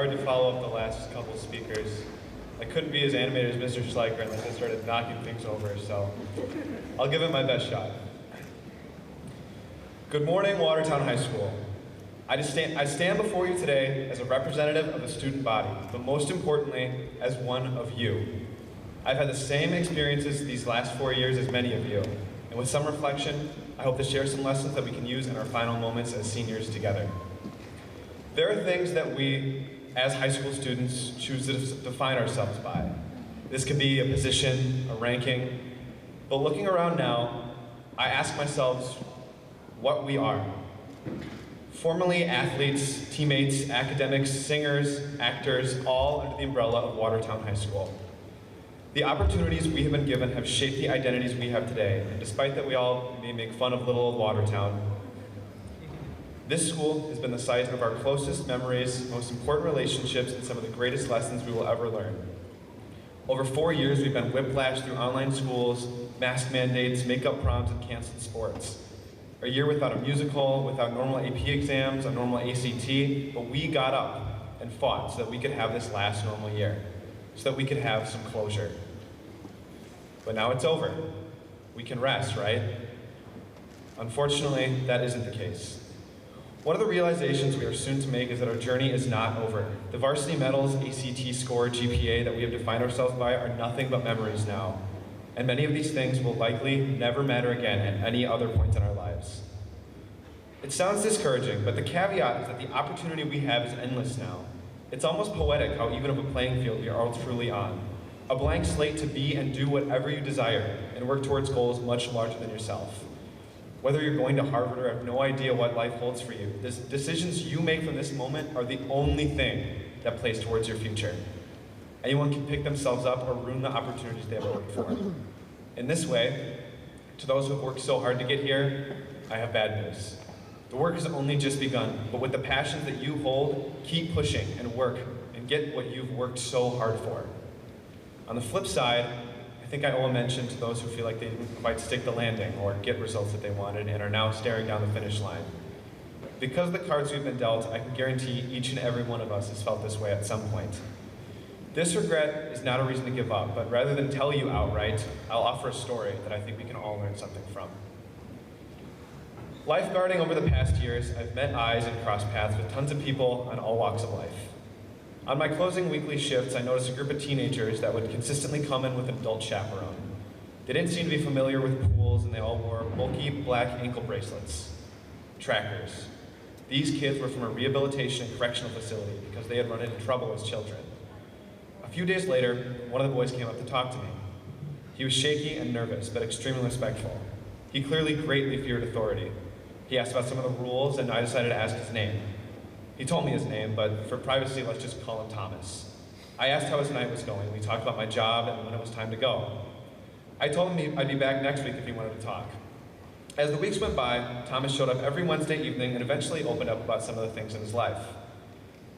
hard to follow up the last couple speakers. I couldn't be as animated as Mr. Schleicher unless I started knocking things over, so I'll give it my best shot. Good morning, Watertown High School. I stand before you today as a representative of the student body, but most importantly, as one of you. I've had the same experiences these last 4 years as many of you, and with some reflection, I hope to share some lessons that we can use in our final moments as seniors together. There are things that we, as high school students, choose to define ourselves by. This could be a position, a ranking, but looking around now, I ask myself what we are. Formerly athletes, teammates, academics, singers, actors, all under the umbrella of Watertown High School. The opportunities we have been given have shaped the identities we have today, and despite that we all may make fun of little old Watertown, this school has been the site of our closest memories, most important relationships, and some of the greatest lessons we will ever learn. Over 4 years, we've been whiplashed through online schools, mask mandates, makeup proms, and canceled sports. A year without a musical, without normal AP exams, a normal ACT, but we got up and fought so that we could have this last normal year, so that we could have some closure. But now it's over. We can rest, right? Unfortunately, that isn't the case. One of the realizations we are soon to make is that our journey is not over. The varsity medals, ACT score, GPA that we have defined ourselves by are nothing but memories now. And many of these things will likely never matter again at any other point in our lives. It sounds discouraging, but the caveat is that the opportunity we have is endless now. It's almost poetic how even of a playing field we are all truly on. A blank slate to be and do whatever you desire and work towards goals much larger than yourself. Whether you're going to Harvard or have no idea what life holds for you, the decisions you make from this moment are the only thing that plays towards your future. Anyone can pick themselves up or ruin the opportunities they have worked for. In this way, to those who have worked so hard to get here, I have bad news. The work has only just begun, but with the passions that you hold, keep pushing and work and get what you've worked so hard for. On the flip side, I think I owe a mention to those who feel like they didn't quite stick the landing or get results that they wanted and are now staring down the finish line. Because of the cards we've been dealt, I can guarantee each and every one of us has felt this way at some point. This regret is not a reason to give up, but rather than tell you outright, I'll offer a story that I think we can all learn something from. Lifeguarding over the past years, I've met eyes and crossed paths with tons of people on all walks of life. On my closing weekly shifts, I noticed a group of teenagers that would consistently come in with an adult chaperone. They didn't seem to be familiar with pools, and they all wore bulky black ankle bracelets. Trackers. These kids were from a rehabilitation and correctional facility because they had run into trouble as children. A few days later, one of the boys came up to talk to me. He was shaky and nervous, but extremely respectful. He clearly greatly feared authority. He asked about some of the rules, and I decided to ask his name. He told me his name, but for privacy, let's just call him Thomas. I asked how his night was going. We talked about my job and when it was time to go. I told him I'd be back next week if he wanted to talk. As the weeks went by, Thomas showed up every Wednesday evening and eventually opened up about some of the things in his life.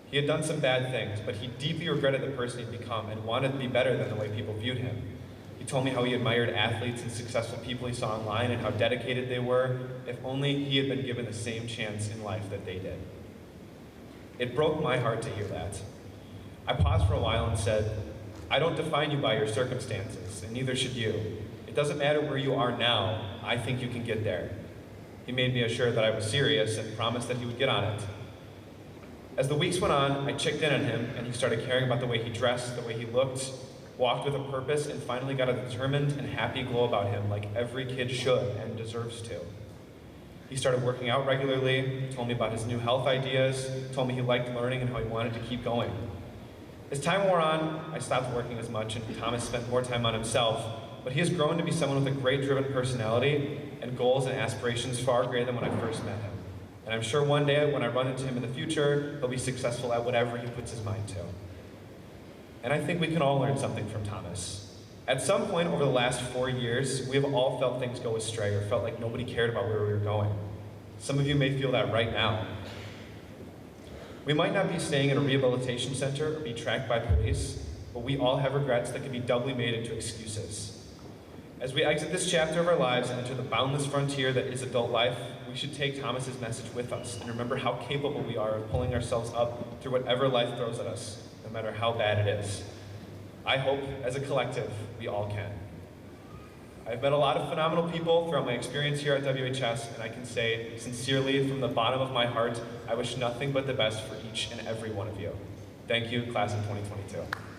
He had done some bad things, but he deeply regretted the person he'd become and wanted to be better than the way people viewed him. He told me how he admired athletes and successful people he saw online and how dedicated they were, if only he had been given the same chance in life that they did. It broke my heart to hear that. I paused for a while and said, I don't define you by your circumstances, and neither should you. It doesn't matter where you are now, I think you can get there. He made me assured that I was serious and promised that he would get on it. As the weeks went on, I checked in on him, and he started caring about the way he dressed, the way he looked, walked with a purpose, and finally got a determined and happy glow about him like every kid should and deserves to. He started working out regularly, told me about his new health ideas, told me he liked learning and how he wanted to keep going. As time wore on, I stopped working as much and Thomas spent more time on himself, but he has grown to be someone with a great driven personality and goals and aspirations far greater than when I first met him. And I'm sure one day when I run into him in the future, he'll be successful at whatever he puts his mind to. And I think we can all learn something from Thomas. At some point over the last 4 years, we have all felt things go astray or felt like nobody cared about where we were going. Some of you may feel that right now. We might not be staying in a rehabilitation center or be tracked by police, but we all have regrets that can be doubly made into excuses. As we exit this chapter of our lives and enter the boundless frontier that is adult life, we should take Thomas's message with us and remember how capable we are of pulling ourselves up through whatever life throws at us, no matter how bad it is. I hope, as a collective, we all can. I've met a lot of phenomenal people throughout my experience here at WHS, and I can say sincerely from the bottom of my heart, I wish nothing but the best for each and every one of you. Thank you, class of 2022.